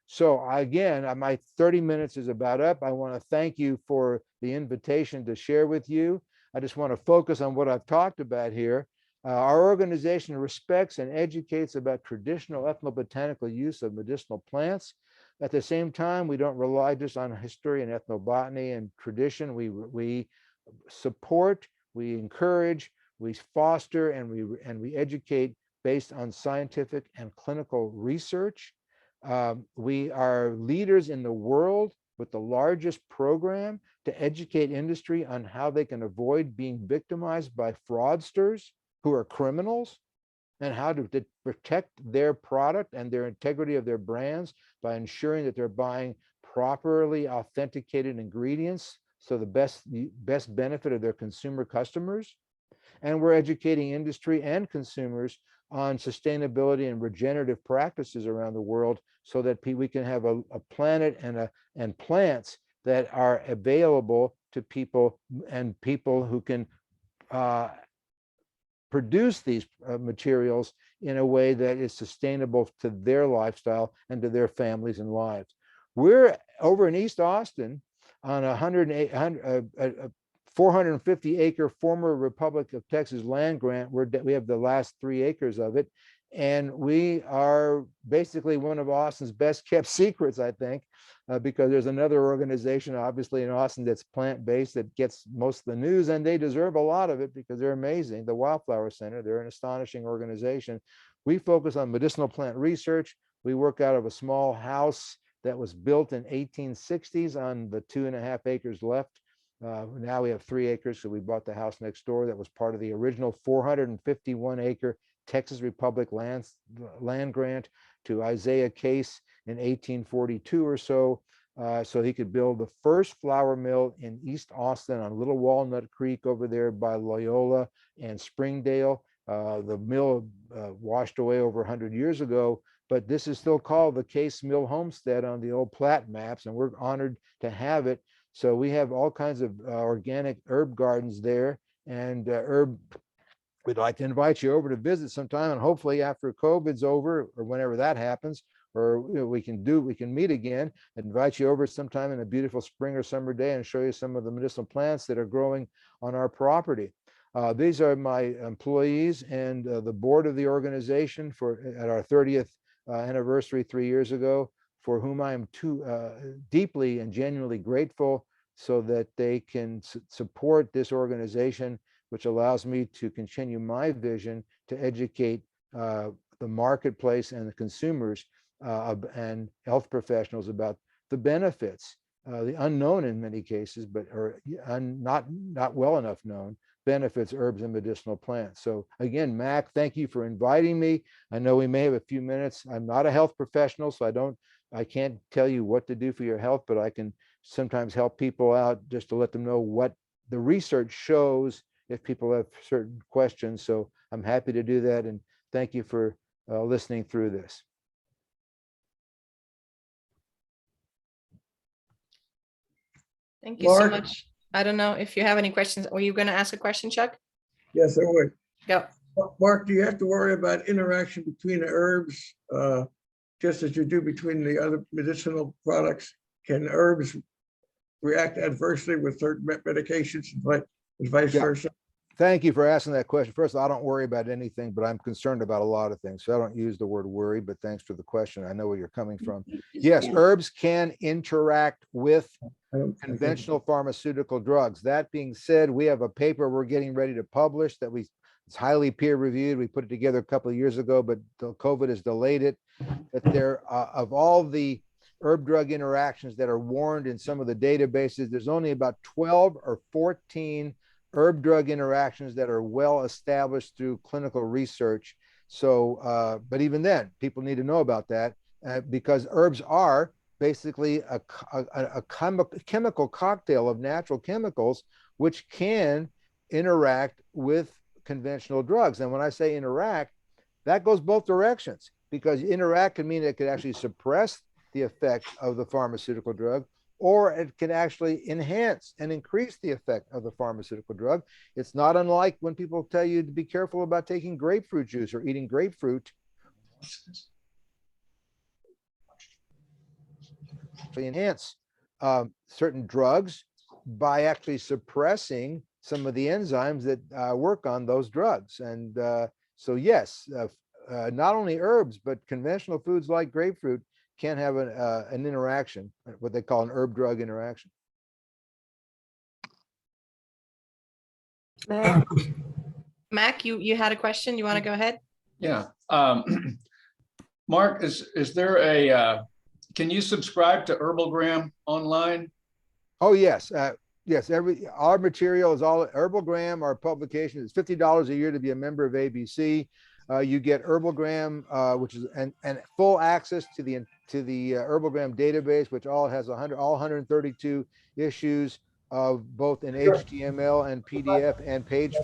So again, my 30 minutes is about up. I want to thank you for the invitation to share with you. I just want to focus on what I've talked about here. Our organization respects and educates about traditional ethnobotanical use of medicinal plants. At the same time, we don't rely just on history and ethnobotany and tradition. We support, we encourage, we foster, and we educate based on scientific and clinical research. We are leaders in the world with the largest program to educate industry on how they can avoid being victimized by fraudsters who are criminals, and how to protect their product and their integrity of their brands by ensuring that they're buying properly authenticated ingredients, so the best benefit of their consumer customers. And we're educating industry and consumers on sustainability and regenerative practices around the world so that we can have a planet and plants that are available to people, and people who can produce these materials in a way that is sustainable to their lifestyle and to their families and lives. We're over in East Austin on a 450-acre former Republic of Texas land grant. We have the last 3 acres of it. And we are basically one of Austin's best kept secrets, I think, because there's another organization, obviously, in Austin that's plant-based that gets most of the news, and they deserve a lot of it because they're amazing. The Wildflower Center, they're an astonishing organization. We focus on medicinal plant research. We work out of a small house that was built in 1860s on the 2.5 acres left. Now we have 3 acres, so we bought the house next door that was part of the original 451-acre Texas Republic land grant to Isaiah Case in 1842 or so, so he could build the first flour mill in East Austin on Little Walnut Creek over there by Loyola and Springdale. The mill washed away over 100 years ago, but this is still called the Case Mill Homestead on the old plat maps, and we're honored to have it. So we have all kinds of organic herb gardens there, and we'd like to invite you over to visit sometime, and hopefully after COVID's over, or whenever that happens, or we can meet again, invite you over sometime in a beautiful spring or summer day and show you some of the medicinal plants that are growing on our property. These are my employees and the board of the organization at our 30th anniversary 3 years ago, for whom I am deeply and genuinely grateful, so that they can support this organization, which allows me to continue my vision to educate the marketplace and the consumers and health professionals about the benefits, the unknown in many cases, but not well enough known benefits herbs and medicinal plants. So again, Mac, thank you for inviting me. I know we may have a few minutes. I'm not a health professional, so I can't tell you what to do for your health, but I can sometimes help people out just to let them know what the research shows if people have certain questions. So I'm happy to do that, and thank you for listening through this. Thank you so Mark? much. I don't know if you have any questions. Were you going to ask a question, Chuck? Yes, I would. Go. Mark, do you have to worry about interaction between the herbs, just as you do between the other medicinal products? Can herbs react adversely with certain medications and vice Yeah. versa? Thank you for asking that question. First, I don't worry about anything, but I'm concerned about a lot of things. So I don't use the word worry, but thanks for the question. I know where you're coming from. Yes, herbs can interact with conventional pharmaceutical drugs. That being said, we have a paper we're getting ready to publish that it's highly peer reviewed. We put it together a couple of years ago, but COVID has delayed it. That there, of all the herb drug interactions that are warned in some of the databases, there's only about 12 or 14 herb drug interactions that are well established through clinical research. So, but even then, people need to know about that because herbs are basically a chemical cocktail of natural chemicals which can interact with conventional drugs. And when I say interact, that goes both directions, because interact can mean it could actually suppress the effect of the pharmaceutical drug, or it can actually enhance and increase the effect of the pharmaceutical drug. It's not unlike when people tell you to be careful about taking grapefruit juice or eating grapefruit. Enhance certain drugs by actually suppressing some of the enzymes that work on those drugs. And so yes, not only herbs, but conventional foods like grapefruit can have an interaction, what they call an herb drug interaction. Mac, you had a question. You want to go ahead? Yeah. Mark, is there a, can you subscribe to Herbalgram online? Oh, yes. Yes, our material is all Herbalgram, our publication is $50 a year to be a member of ABC. You get Herbalgram, which is and full access to the Herbalgram database, which has all 132 issues of both in HTML and PDF and page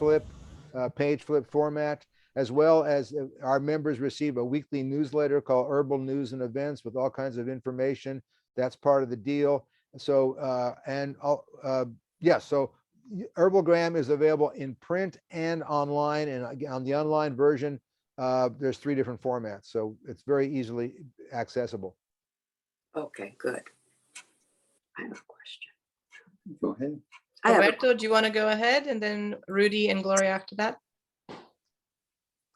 flip format, as well as our members receive a weekly newsletter called Herbal News and Events with all kinds of information. That's part of the deal. So so Herbalgram is available in print and online, and on the online version, there's 3 different formats, so it's very easily accessible. Okay, good. I have a question. Go ahead. Roberto, do you want to go ahead, and then Rudy and Gloria after that?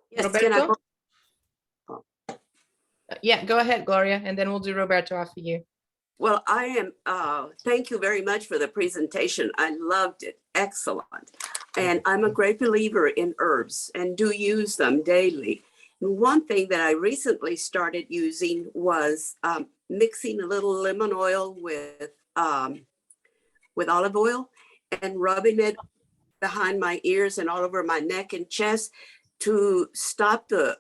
Yes, can I Roberto? go? Yeah, go ahead, Gloria, and then we'll do Roberto after you. Well, thank you very much for the presentation. I loved it. Excellent. And I'm a great believer in herbs and do use them daily. And one thing that I recently started using was mixing a little lemon oil with olive oil and rubbing it behind my ears and all over my neck and chest to stop the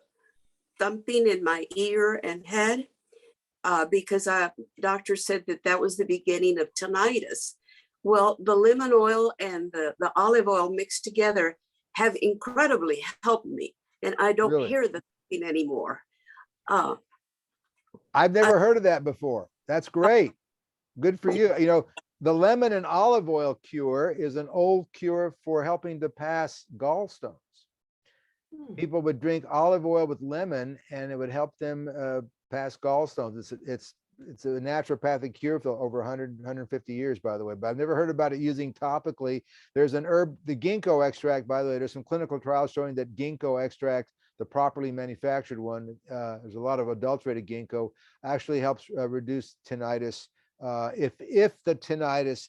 thumping in my ear and head. Because doctor said that was the beginning of tinnitus. Well, the lemon oil and the olive oil mixed together have incredibly helped me, and I don't hear the thing anymore. I've never heard of that before. That's great. Good for you. You know, the lemon and olive oil cure is an old cure for helping to pass gallstones. People would drink olive oil with lemon, and it would help them pass gallstones. It's a naturopathic cure for over 150 years, by the way, but I've never heard about it using topically. There's an herb, the ginkgo extract, by the way, there's some clinical trials showing that ginkgo extract, the properly manufactured one, there's a lot of adulterated ginkgo, actually helps reduce tinnitus. If the tinnitus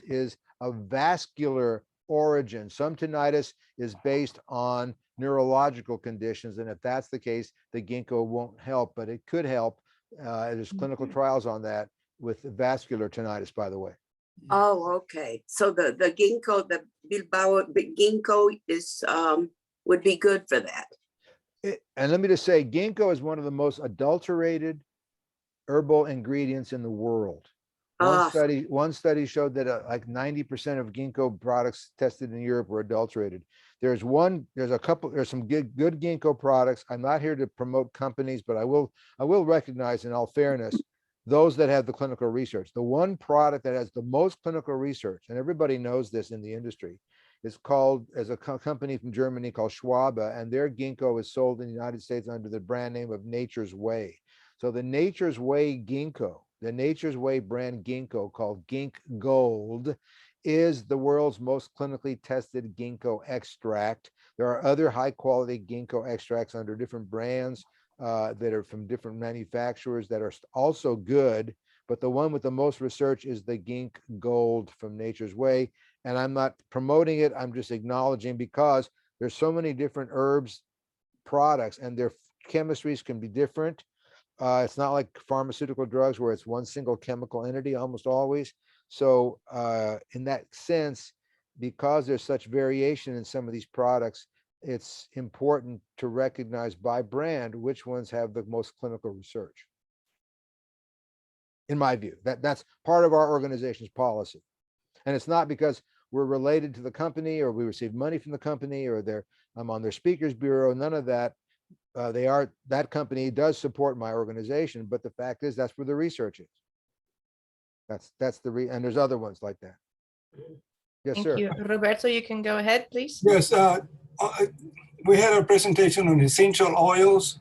is of vascular origin, some tinnitus is based on neurological conditions, and if that's the case, the ginkgo won't help, but it could help. There's clinical trials on that with vascular tinnitus, by the way. Oh, okay. So the ginkgo, the Bilbao ginkgo is would be good for that. And let me just say, ginkgo is one of the most adulterated herbal ingredients in the world. One study showed that like 90% of ginkgo products tested in Europe were adulterated. There's some good ginkgo products. I'm not here to promote companies, but I will recognize, in all fairness, those that have the clinical research. The one product that has the most clinical research, and everybody knows this in the industry, is called, as a company from Germany called Schwabe, and their ginkgo is sold in the United States under the brand name of Nature's Way. So the Nature's Way ginkgo, the Nature's Way brand ginkgo called Gink Gold, is the world's most clinically tested ginkgo extract. There are other high quality ginkgo extracts under different brands that are from different manufacturers that are also good, but the one with the most research is the Gink Gold from Nature's Way. And I'm not promoting it, I'm just acknowledging, because there's so many different herbs products and their chemistries can be different. It's not like pharmaceutical drugs where it's one single chemical entity almost always. So in that sense, because there's such variation in some of these products, it's important to recognize by brand which ones have the most clinical research. In my view, that's part of our organization's policy. And it's not because we're related to the company or we receive money from the company or I'm on their speakers bureau, none of that. That company does support my organization, but the fact is that's where the research is. And there's other ones like that. Yes, Thank sir. you. Roberto, you can go ahead, please. Yes, we had a presentation on essential oils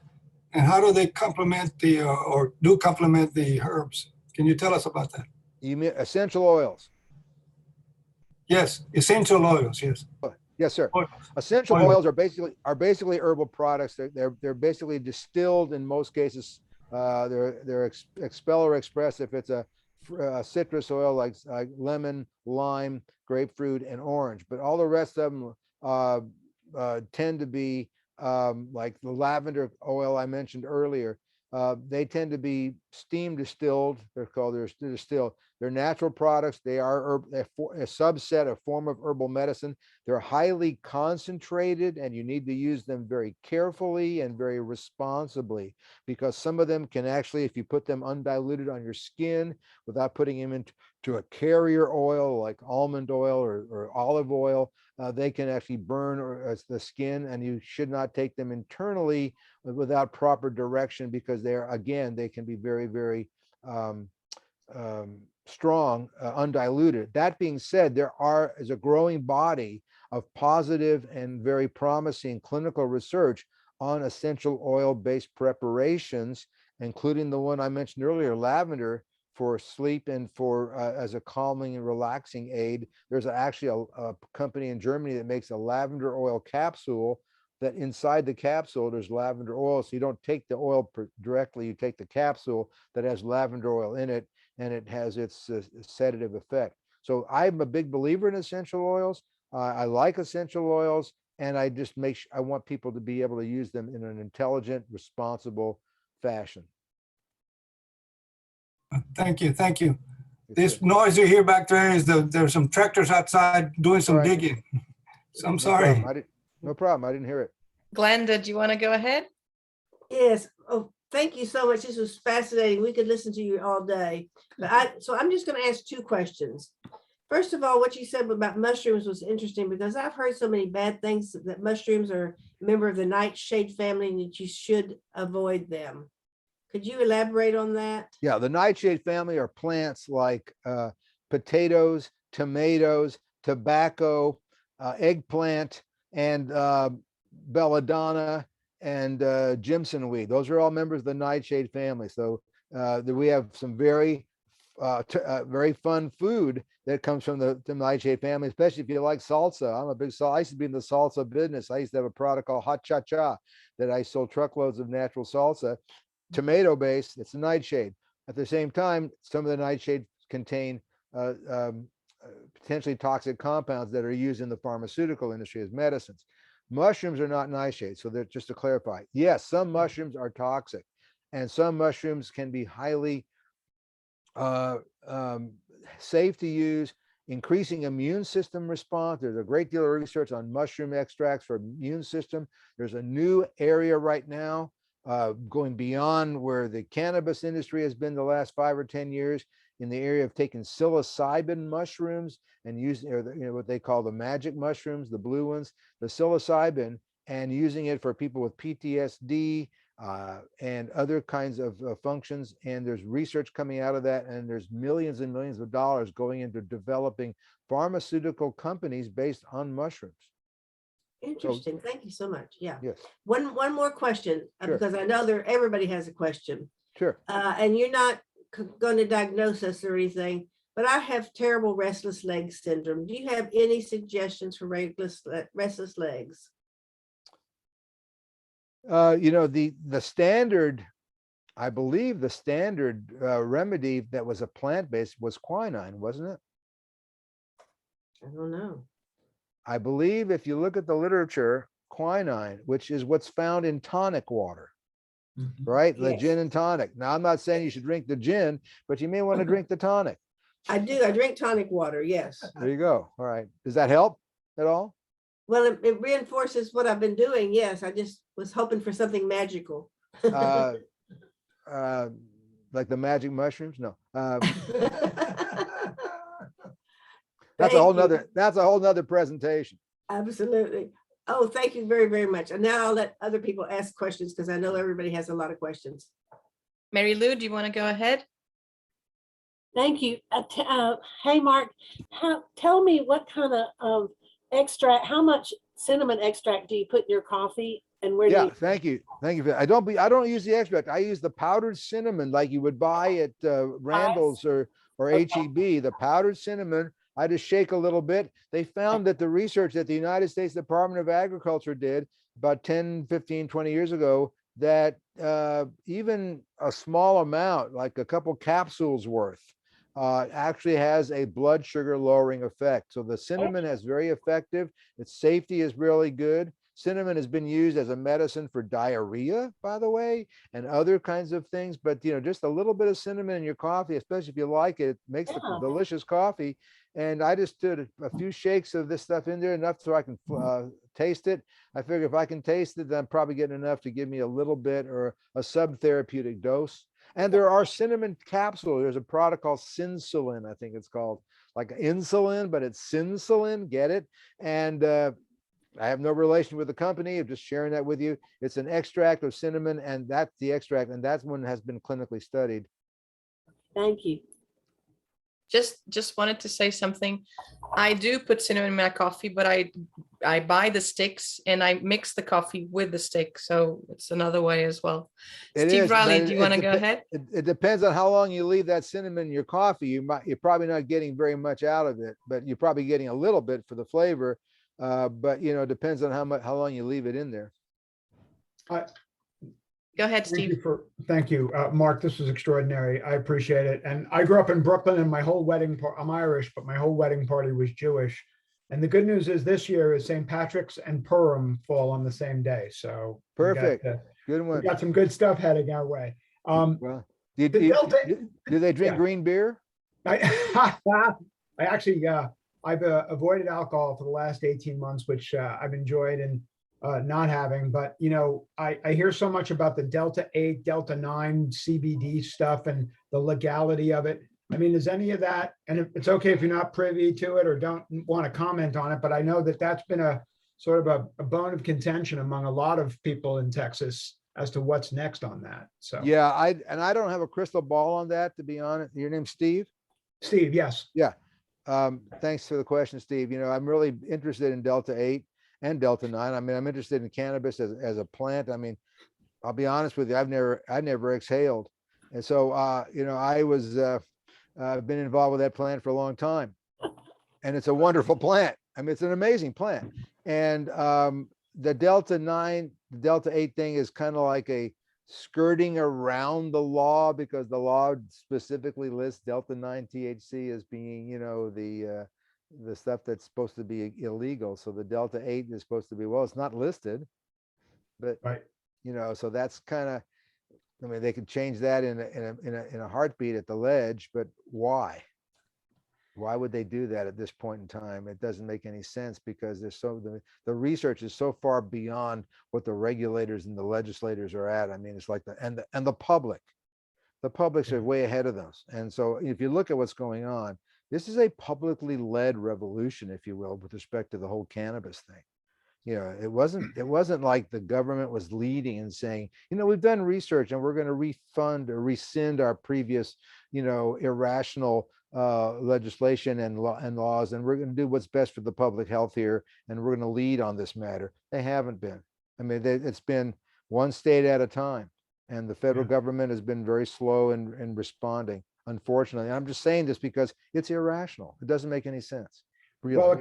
and how do they complement or do complement the herbs. Can you tell us about that? You mean essential oils? Yes, essential oils, yes. Yes, sir. Oils. Essential Oil. oils are basically herbal products. They're basically distilled in most cases. They're expel or express if it's a citrus oil like lemon, lime, grapefruit, and orange. But all the rest of them tend to be like the lavender oil I mentioned earlier. They tend to be steam distilled. They're distilled. They're natural products. They are a subset, a form of herbal medicine. They're highly concentrated, and you need to use them very carefully and very responsibly, because some of them can actually, if you put them undiluted on your skin without putting them into a carrier oil like almond oil or olive oil, they can actually burn the skin, and you should not take them internally without proper direction, because they can be very, very strong, undiluted. That being said, there is a growing body of positive and very promising clinical research on essential oil-based preparations, including the one I mentioned earlier, lavender, for sleep and for as a calming and relaxing aid. There's actually a company in Germany that makes a lavender oil capsule that inside the capsule there's lavender oil. So you don't take the oil directly, you take the capsule that has lavender oil in it, and it has its sedative effect. So I'm a big believer in essential oils. I like essential oils, and I just I want people to be able to use them in an intelligent, responsible fashion. Thank you, thank you. Yes, This sir. noise you hear back there is there's some tractors outside doing some All right. digging. So I'm No sorry. problem. No problem. I didn't hear it. Glenda, do you want to go ahead? Yes. Oh, thank you so much. This was fascinating. We could listen to you all day. But so I'm just going to ask two questions. First of all, what you said about mushrooms was interesting, because I've heard so many bad things that mushrooms are a member of the nightshade family and that you should avoid them. Could you elaborate on that? Yeah, the nightshade family are plants like potatoes, tomatoes, tobacco, eggplant, and belladonna, and Jimson weed. Those are all members of the nightshade family. So we have some very fun food that comes from the nightshade family, especially if you like salsa. I'm a big I used to be in the salsa business. I used to have a product called Hot Cha Cha that I sold truckloads of natural salsa, tomato based. It's a nightshade. At the same time, some of the nightshades contain potentially toxic compounds that are used in the pharmaceutical industry as medicines. Mushrooms are not nightshades. So they're, just to clarify, yes, some mushrooms are toxic, and some mushrooms can be highly safe to use, increasing immune system response. There's a great deal of research on mushroom extracts for immune system. There's a new area right now going beyond where the cannabis industry has been the last 5 or 10 years, in the area of taking psilocybin mushrooms and using, what they call the magic mushrooms, the blue ones, the psilocybin, and using it for people with PTSD, and other kinds of functions. And there's research coming out of that. And there's millions and millions of dollars going into developing pharmaceutical companies based on mushrooms. Interesting. Thank you so much. Yeah. Yes, One more question, Sure. because I know everybody has a question. sure. And you're not going to diagnose us or anything, but I have terrible restless leg syndrome. Do you have any suggestions for restless legs? The standard, I believe the standard remedy that was a plant-based was quinine, wasn't it? I don't know. I believe if you look at the literature, quinine, which is what's found in tonic water, right? The Yes. gin and tonic. Now, I'm not saying you should drink the gin, but you may want to drink the tonic. I do. I drink tonic water. Yes. There you go. All right. Does that help at all? Well, it reinforces what I've been doing. Yes. I just was hoping for something magical. Like the magic mushrooms? No. That's a whole nother presentation. Absolutely. Oh, thank you very, very much. And now I'll let other people ask questions because I know everybody has a lot of questions. Mary Lou, do you want to go ahead? Thank you. Hey, Mark, tell me what kind of extract, how much cinnamon extract do you put in your coffee, and where do Yeah, you? thank you. Thank you. I don't use the extract. I use the powdered cinnamon like you would buy at Randall's or HEB, the powdered cinnamon. I just shake a little bit. They found that the research that the United States Department of Agriculture did about 10, 15, 20 years ago, that even a small amount, like a couple capsules worth, actually has a blood sugar lowering effect. So the cinnamon is very effective. Its safety is really good. Cinnamon has been used as a medicine for diarrhea, by the way, and other kinds of things. But just a little bit of cinnamon in your coffee, especially if you like it, makes the delicious coffee. And I just did a few shakes of this stuff in there, enough so I can taste it. I figure if I can taste it, then I'm probably getting enough to give me a little bit or a sub-therapeutic dose. And there are cinnamon capsules. There's a product called Sinsulin, I think it's called, like insulin, but it's Sinsulin, get it? And I have no relation with the company. I'm just sharing that with you. It's an extract of cinnamon, and that's the extract, and that's one that has been clinically studied. Thank you. Just wanted to say something. I do put cinnamon in my coffee, but I buy the sticks and I mix the coffee with the stick. So it's another way as well. Steve Riley, do you want to go ahead? It depends on how long you leave that cinnamon in your coffee. You're probably not getting very much out of it, but you're probably getting a little bit for the flavor. But it depends on how long you leave it in there. Go ahead, Steve. Thank you, Mark. This was extraordinary. I appreciate it. And I grew up in Brooklyn, and my whole wedding I'm Irish, but my whole wedding party was Jewish. And the good news is this year is St. Patrick's and Purim fall on the same day. So perfect. Good one. We got some good stuff heading our way. Well, do they drink green beer? I actually, I've avoided alcohol for the last 18 months, which I've enjoyed and not having. But, I hear so much about the Delta 8, Delta 9 CBD stuff and the legality of it. I mean, is any of that, and it's okay if you're not privy to it or don't want to comment on it, but I know that that's been a sort of a bone of contention among a lot of people in Texas as to what's next on that. So yeah, I don't have a crystal ball on that, to be honest. Your name's Steve? Steve, yes. Yeah. Thanks for the question, Steve. I'm really interested in Delta 8 and Delta 9. I mean, I'm interested in cannabis as a plant. I mean, I'll be honest with you, I never exhaled. And so, I was, I've been involved with that plant for a long time, and it's a wonderful plant. I mean, it's an amazing plant. And the Delta 9, the Delta 8 thing is kind of like a skirting around the law, because the law specifically lists Delta 9 THC as being, the stuff that's supposed to be illegal. So the Delta 8 is supposed to be, well, it's not listed, but right. So that's kind of, I mean, they could change that in a heartbeat at the ledge, but why? Why would they do that at this point in time? It doesn't make any sense, because the research is so far beyond what the regulators and the legislators are at. I mean, it's like the publics are way ahead of those. And so if you look at what's going on, this is a publicly led revolution, if you will, with respect to the whole cannabis thing. You know, it wasn't like the government was leading and saying, you know, we've done research and we're going to refund or rescind our previous, you know, irrational legislation and laws, and we're going to do what's best for the public health here, and we're going to lead on this matter. They haven't been. I mean, it's been one state at a time, and the federal government has been very slow in responding, unfortunately. And I'm just saying this because it's irrational. It doesn't make any sense. Really. Well, it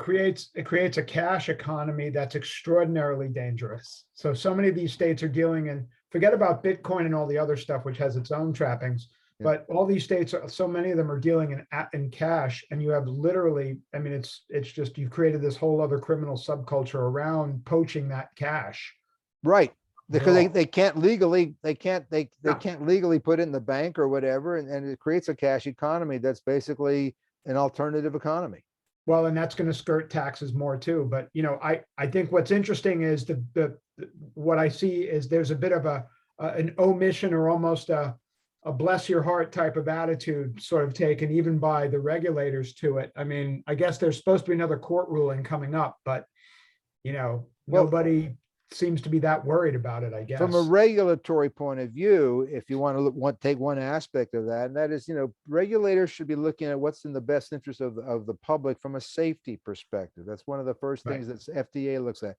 creates a cash economy that's extraordinarily dangerous. So many of these states are dealing in, forget about Bitcoin and all the other stuff, which has its own trappings, but all these states, so many of them are dealing in cash, and you have literally, I mean, it's just, you've created this whole other criminal subculture around poaching that cash. Right. Because they can't legally, they can't legally put it in the bank or whatever, and it creates a cash economy that's basically an alternative economy. Well, and that's going to skirt taxes more too. But, you know, I think what's interesting is what I see is there's a bit of an omission, or almost a bless your heart type of attitude sort of taken even by the regulators to it. I mean, I guess there's supposed to be another court ruling coming up, but, you know, nobody seems to be that worried about it, I guess. From a regulatory point of view, if you want to take one aspect of that, and that is, you know, regulators should be looking at what's in the best interest of the public from a safety perspective. That's one of the first things that FDA looks at.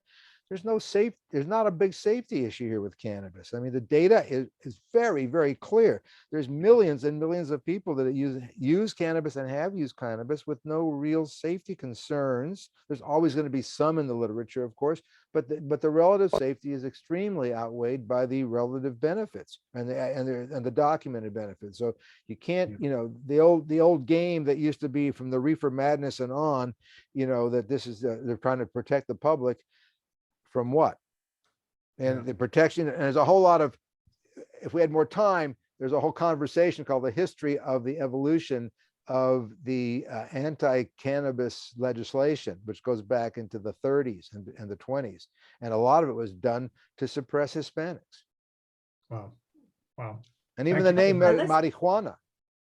There's not a big safety issue here with cannabis. I mean, the data is very, very clear. There's millions and millions of people that use cannabis and have used cannabis with no real safety concerns. There's always going to be some in the literature, of course, but the relative safety is extremely outweighed by the relative benefits and the documented benefits. So you can't, you know, the old game that used to be from the reefer madness and on, you know, that this is they're trying to protect the public. From what? And the protection, and there's a whole lot of, if we had more time, there's a whole conversation called the history of the evolution of the anti-cannabis legislation, which goes back into the 30s and the 20s. And a lot of it was done to suppress Hispanics. Wow. And even the name marijuana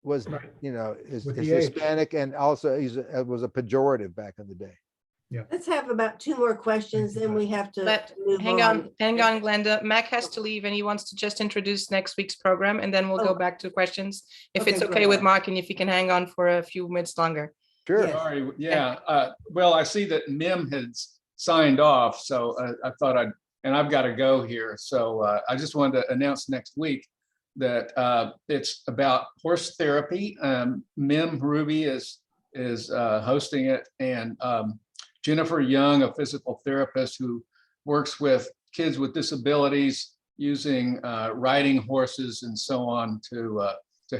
was, you know, is Hispanic, and also it was a pejorative back in the day. Yeah. Let's have about 2 more questions, then we have to move hang on. on, Glenda. Mac has to leave and he wants to just introduce next week's program, and then we'll go back to questions. If it's okay with Mark, and if you can hang on for a few minutes longer. Sure. Yes. Sorry, well, I see that Mim has signed off, so I thought and I've got to go here. So I just wanted to announce next week that it's about horse therapy. Mim Ruby is hosting it, and Jennifer Young, a physical therapist who works with kids with disabilities using riding horses and so on to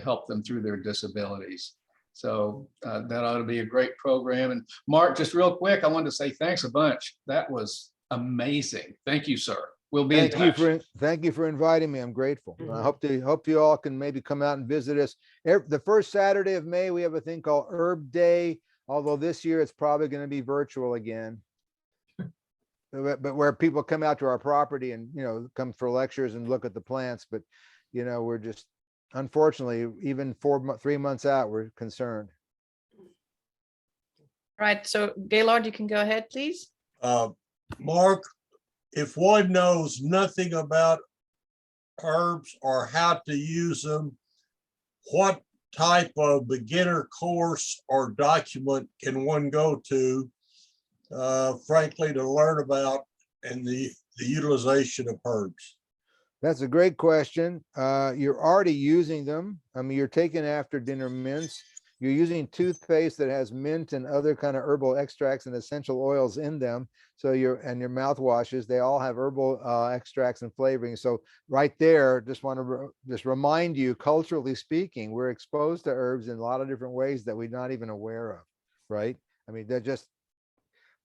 help them through their disabilities. So that ought to be a great program. And Mark, just real quick, I wanted to say thanks a bunch. That was amazing. Thank you, sir. We'll be in touch. Thank you for inviting me. I'm grateful. I hope you all can maybe come out and visit us. The first Saturday of May, we have a thing called Herb Day. Although this year it's probably going to be virtual again, but where people come out to our property and, you know, come for lectures and look at the plants. But, you know, we're just, unfortunately, even 3 months out, we're concerned. Right. So Gaylord, you can go ahead, please. Mark, if one knows nothing about herbs or how to use them, what type of beginner course or document can one go to, frankly, to learn about and the utilization of herbs? That's a great question. You're already using them. I mean, you're taking after dinner mints. You're using toothpaste that has mint and other kind of herbal extracts and essential oils in them. So your mouthwashes, they all have herbal extracts and flavoring. So right there, just want to just remind you, culturally speaking, we're exposed to herbs in a lot of different ways that we're not even aware of, right? I mean, they're just,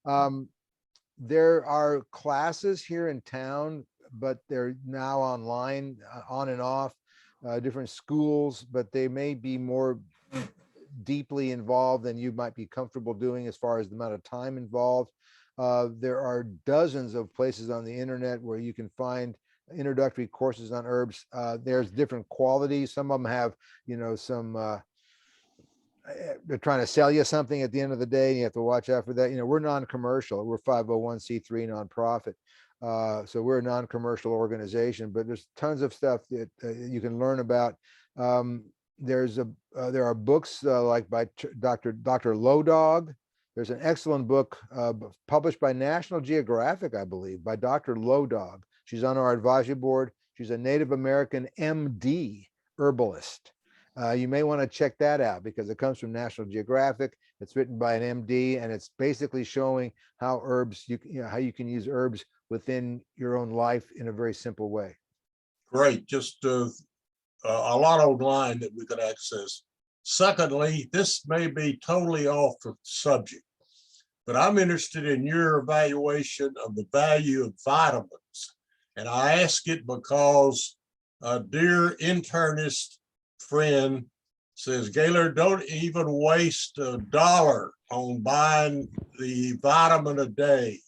there are classes here in town, but they're now online, on and off, different schools, but they may be more deeply involved than you might be comfortable doing as far as the amount of time involved. There are dozens of places on the internet where you can find introductory courses on herbs. There's different qualities. Some of them have, you know, some they're trying to sell you something at the end of the day, and you have to watch out for that. We're non-commercial. We're 501c3 nonprofit. So we're a non-commercial organization, but there's tons of stuff that you can learn about. There are books like by Dr. Low Dog. There's an excellent book published by National Geographic, I believe, by Dr. Low Dog. She's on our advisory board. She's a Native American MD herbalist. You may want to check that out because it comes from National Geographic. It's written by an MD, and it's basically showing how herbs, how you can use herbs within your own life in a very simple way. Great, just a lot online that we could access. Secondly, this may be totally off the subject, but I'm interested in your evaluation of the value of vitamins. And I ask it because a dear internist friend says, Gaylor, don't even waste $1 on buying the vitamin a day.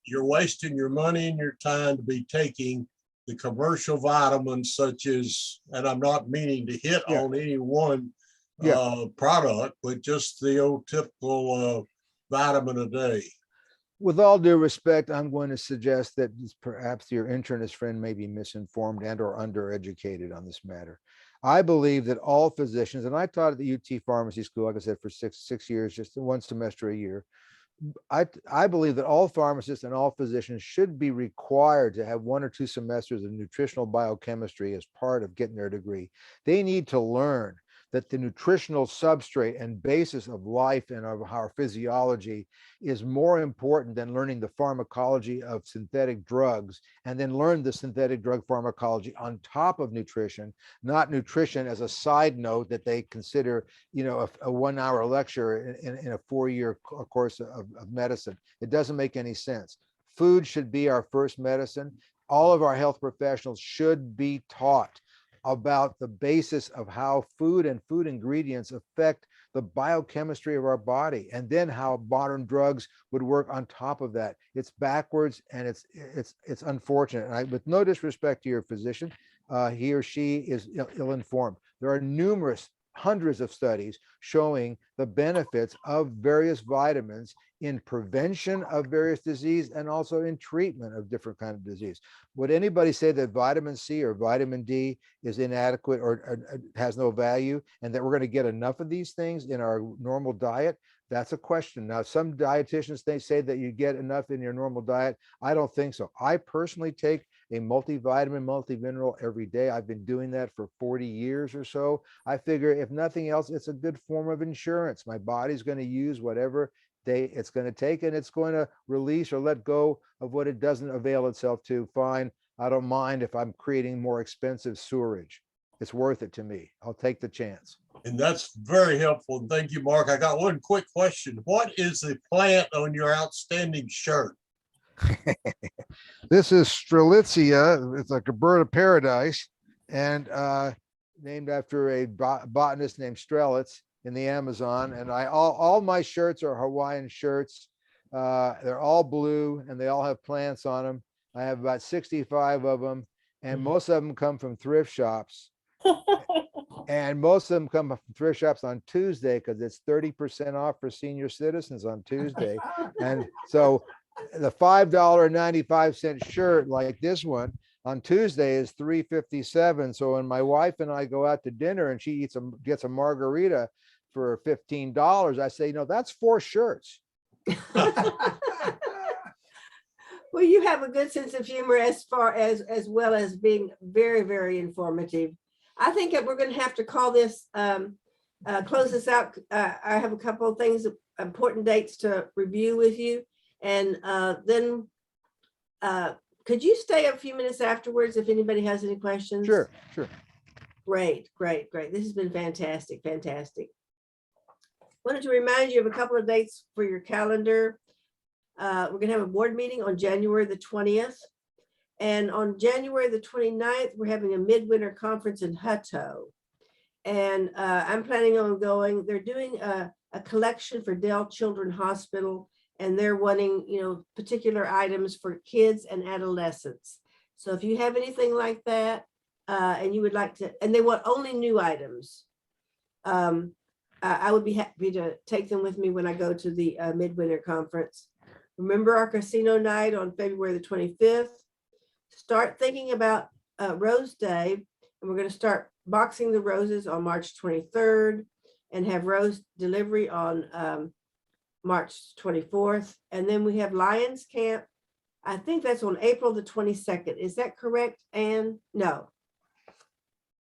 You're wasting your money and your time to be taking the commercial vitamins such as, and I'm not meaning to hit on any one product, but just the old typical vitamin a day. With all due respect, I'm going to suggest that perhaps your internist friend may be misinformed and or undereducated on this matter. I believe that all physicians, and I taught at the UT Pharmacy School, like I said, for six years, just one semester a year. I believe that all pharmacists and all physicians should be required to have 1 or 2 semesters of nutritional biochemistry as part of getting their degree. They need to learn that the nutritional substrate and basis of life and of our physiology is more important than learning the pharmacology of synthetic drugs, and then learn the synthetic drug pharmacology on top of nutrition, not nutrition as a side note that they consider, a 1-hour lecture in a 4-year course of medicine. It doesn't make any sense. Food should be our first medicine. All of our health professionals should be taught about the basis of how food and food ingredients affect the biochemistry of our body, and then how modern drugs would work on top of that. It's backwards, and it's unfortunate. And with no disrespect to your physician, he or she is ill-informed. There are numerous hundreds of studies showing the benefits of various vitamins in prevention of various disease and also in treatment of different kinds of disease. Would anybody say that vitamin C or vitamin D is inadequate or has no value, and that we're going to get enough of these things in our normal diet? That's a question. Now, some dietitians, they say that you get enough in your normal diet. I don't think so. I personally take a multivitamin, multivitamin every day. I've been doing that for 40 years or so. I figure if nothing else, it's a good form of insurance. My body's going to use whatever it's going to take, and it's going to release or let go of what it doesn't avail itself to. Fine. I don't mind if I'm creating more expensive sewerage. It's worth it to me. I'll take the chance. And that's very helpful. Thank you, Mark. I got one quick question. What is the plant on your outstanding shirt? This is Strelitzia. It's like a bird of paradise, and named after a botanist named Strelitz in the Amazon. And all my shirts are Hawaiian shirts. They're all blue, and they all have plants on them. I have about 65 of them, and most of them come from thrift shops. And most of them come from thrift shops on Tuesday because it's 30% off for senior citizens on Tuesday. And so the $5.95 shirt like this one on Tuesday is $3.57. So when my wife and I go out to dinner and she gets a margarita for $15, I say, that's 4 shirts. Well, you have a good sense of humor as well as being very, very informative. I think that we're going to have to call this, close this out. I have a couple of things, important dates to review with you. And then could you stay a few minutes afterwards if anybody has any questions? Sure. Great. This has been fantastic. Wanted to remind you of a couple of dates for your calendar. We're going to have a board meeting on January the 20th. And on January the 29th, we're having a midwinter conference in Hutto. And I'm planning on going. They're doing a collection for Dell Children's Hospital, and they're wanting, particular items for kids and adolescents. So if you have anything like that, and you would like to, and they want only new items, I would be happy to take them with me when I go to the Midwinter Conference. Remember our casino night on February the 25th. Start thinking about Rose Day, and we're going to start boxing the roses on March 23rd and have rose delivery on March 24th. And then we have Lions Camp. I think that's on April the 22nd. Is that correct, Anne? No.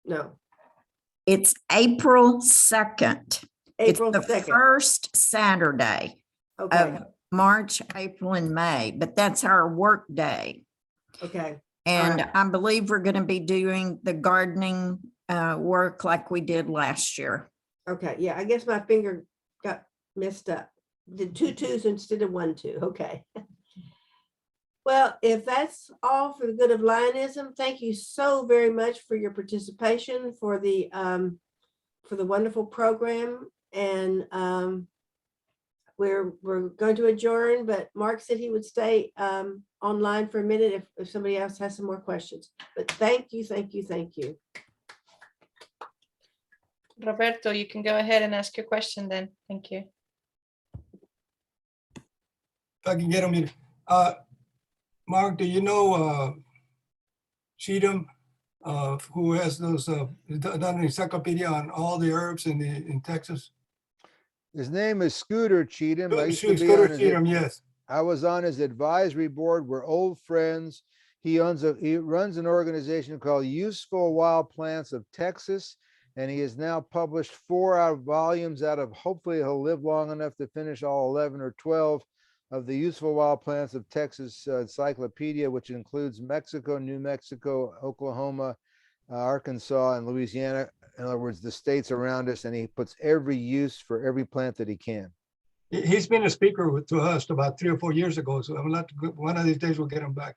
No. It's April 2nd. April It's the 2nd. first Saturday Okay. of March, April, and May, but that's our work day. Okay. And right. I believe we're going to be doing the gardening work like we did last year. Okay. Yeah. I guess my finger got messed up. Did 2 2s instead of 1 2. Okay. Well, if that's all for the good of Lionism, thank you so very much for your participation, for the wonderful program. And we're going to adjourn, but Mark said he would stay online for a minute if somebody else has some more questions. But thank you, thank you, thank you. Roberto, you can go ahead and ask your question then. Thank you. If I can get him in. Mark, do you know Cheatham, who has those done an encyclopedia on all the herbs in Texas? His name is Scooter Cheatham. I used to be Scooter on his, Cheatham, yes. I was on his advisory board. We're old friends. He runs an organization called Useful Wild Plants of Texas, and he has now published 4 volumes out of, hopefully he'll live long enough to finish all 11 or 12 of the Useful Wild Plants of Texas encyclopedia, which includes Mexico, New Mexico, Oklahoma, Arkansas, and Louisiana. In other words, the states around us, and he puts every use for every plant that he can. He's been a speaker to us about 3 or 4 years ago, so one of these days we'll get him back.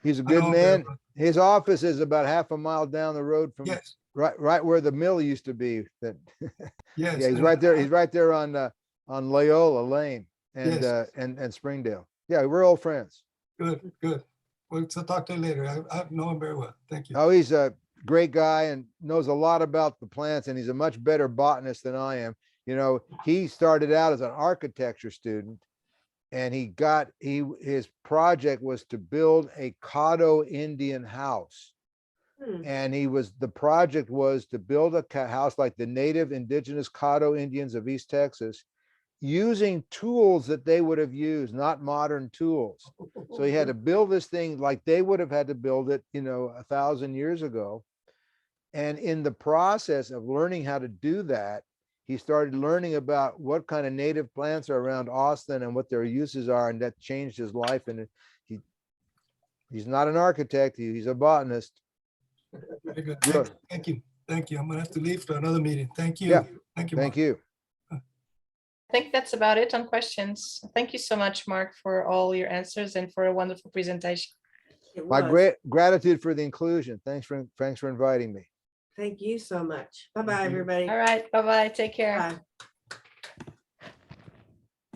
He's a good man. His office is about half a mile down the road from right where the mill used to be. That yes, yeah, he's right there. He's right there on Loyola Lane and Springdale. Yeah, we're old friends. Good, good. We'll talk to you later. I know him very well. Thank you. Oh, he's a great guy and knows a lot about the plants, and he's a much better botanist than I am. You know, he started out as an architecture student, and his project was to build a Caddo Indian house. And the project was to build a house like the native indigenous Caddo Indians of East Texas, using tools that they would have used, not modern tools. So he had to build this thing like they would have had to build it, 1,000 years ago. And in the process of learning how to do that, he started learning about what kind of native plants are around Austin and what their uses are, and that changed his life. And he's not an architect, he's a botanist. Very good. Thank you. Thank you. I'm gonna have to leave for another meeting. Thank you. Yeah. Thank you. Thank Mark. you. I think that's about it on questions. Thank you so much, Mark, for all your answers and for a wonderful presentation. My great gratitude for the inclusion. Thanks for inviting me. Thank you so much. Bye-bye, everybody. All right. Bye-bye. Take care. Bye.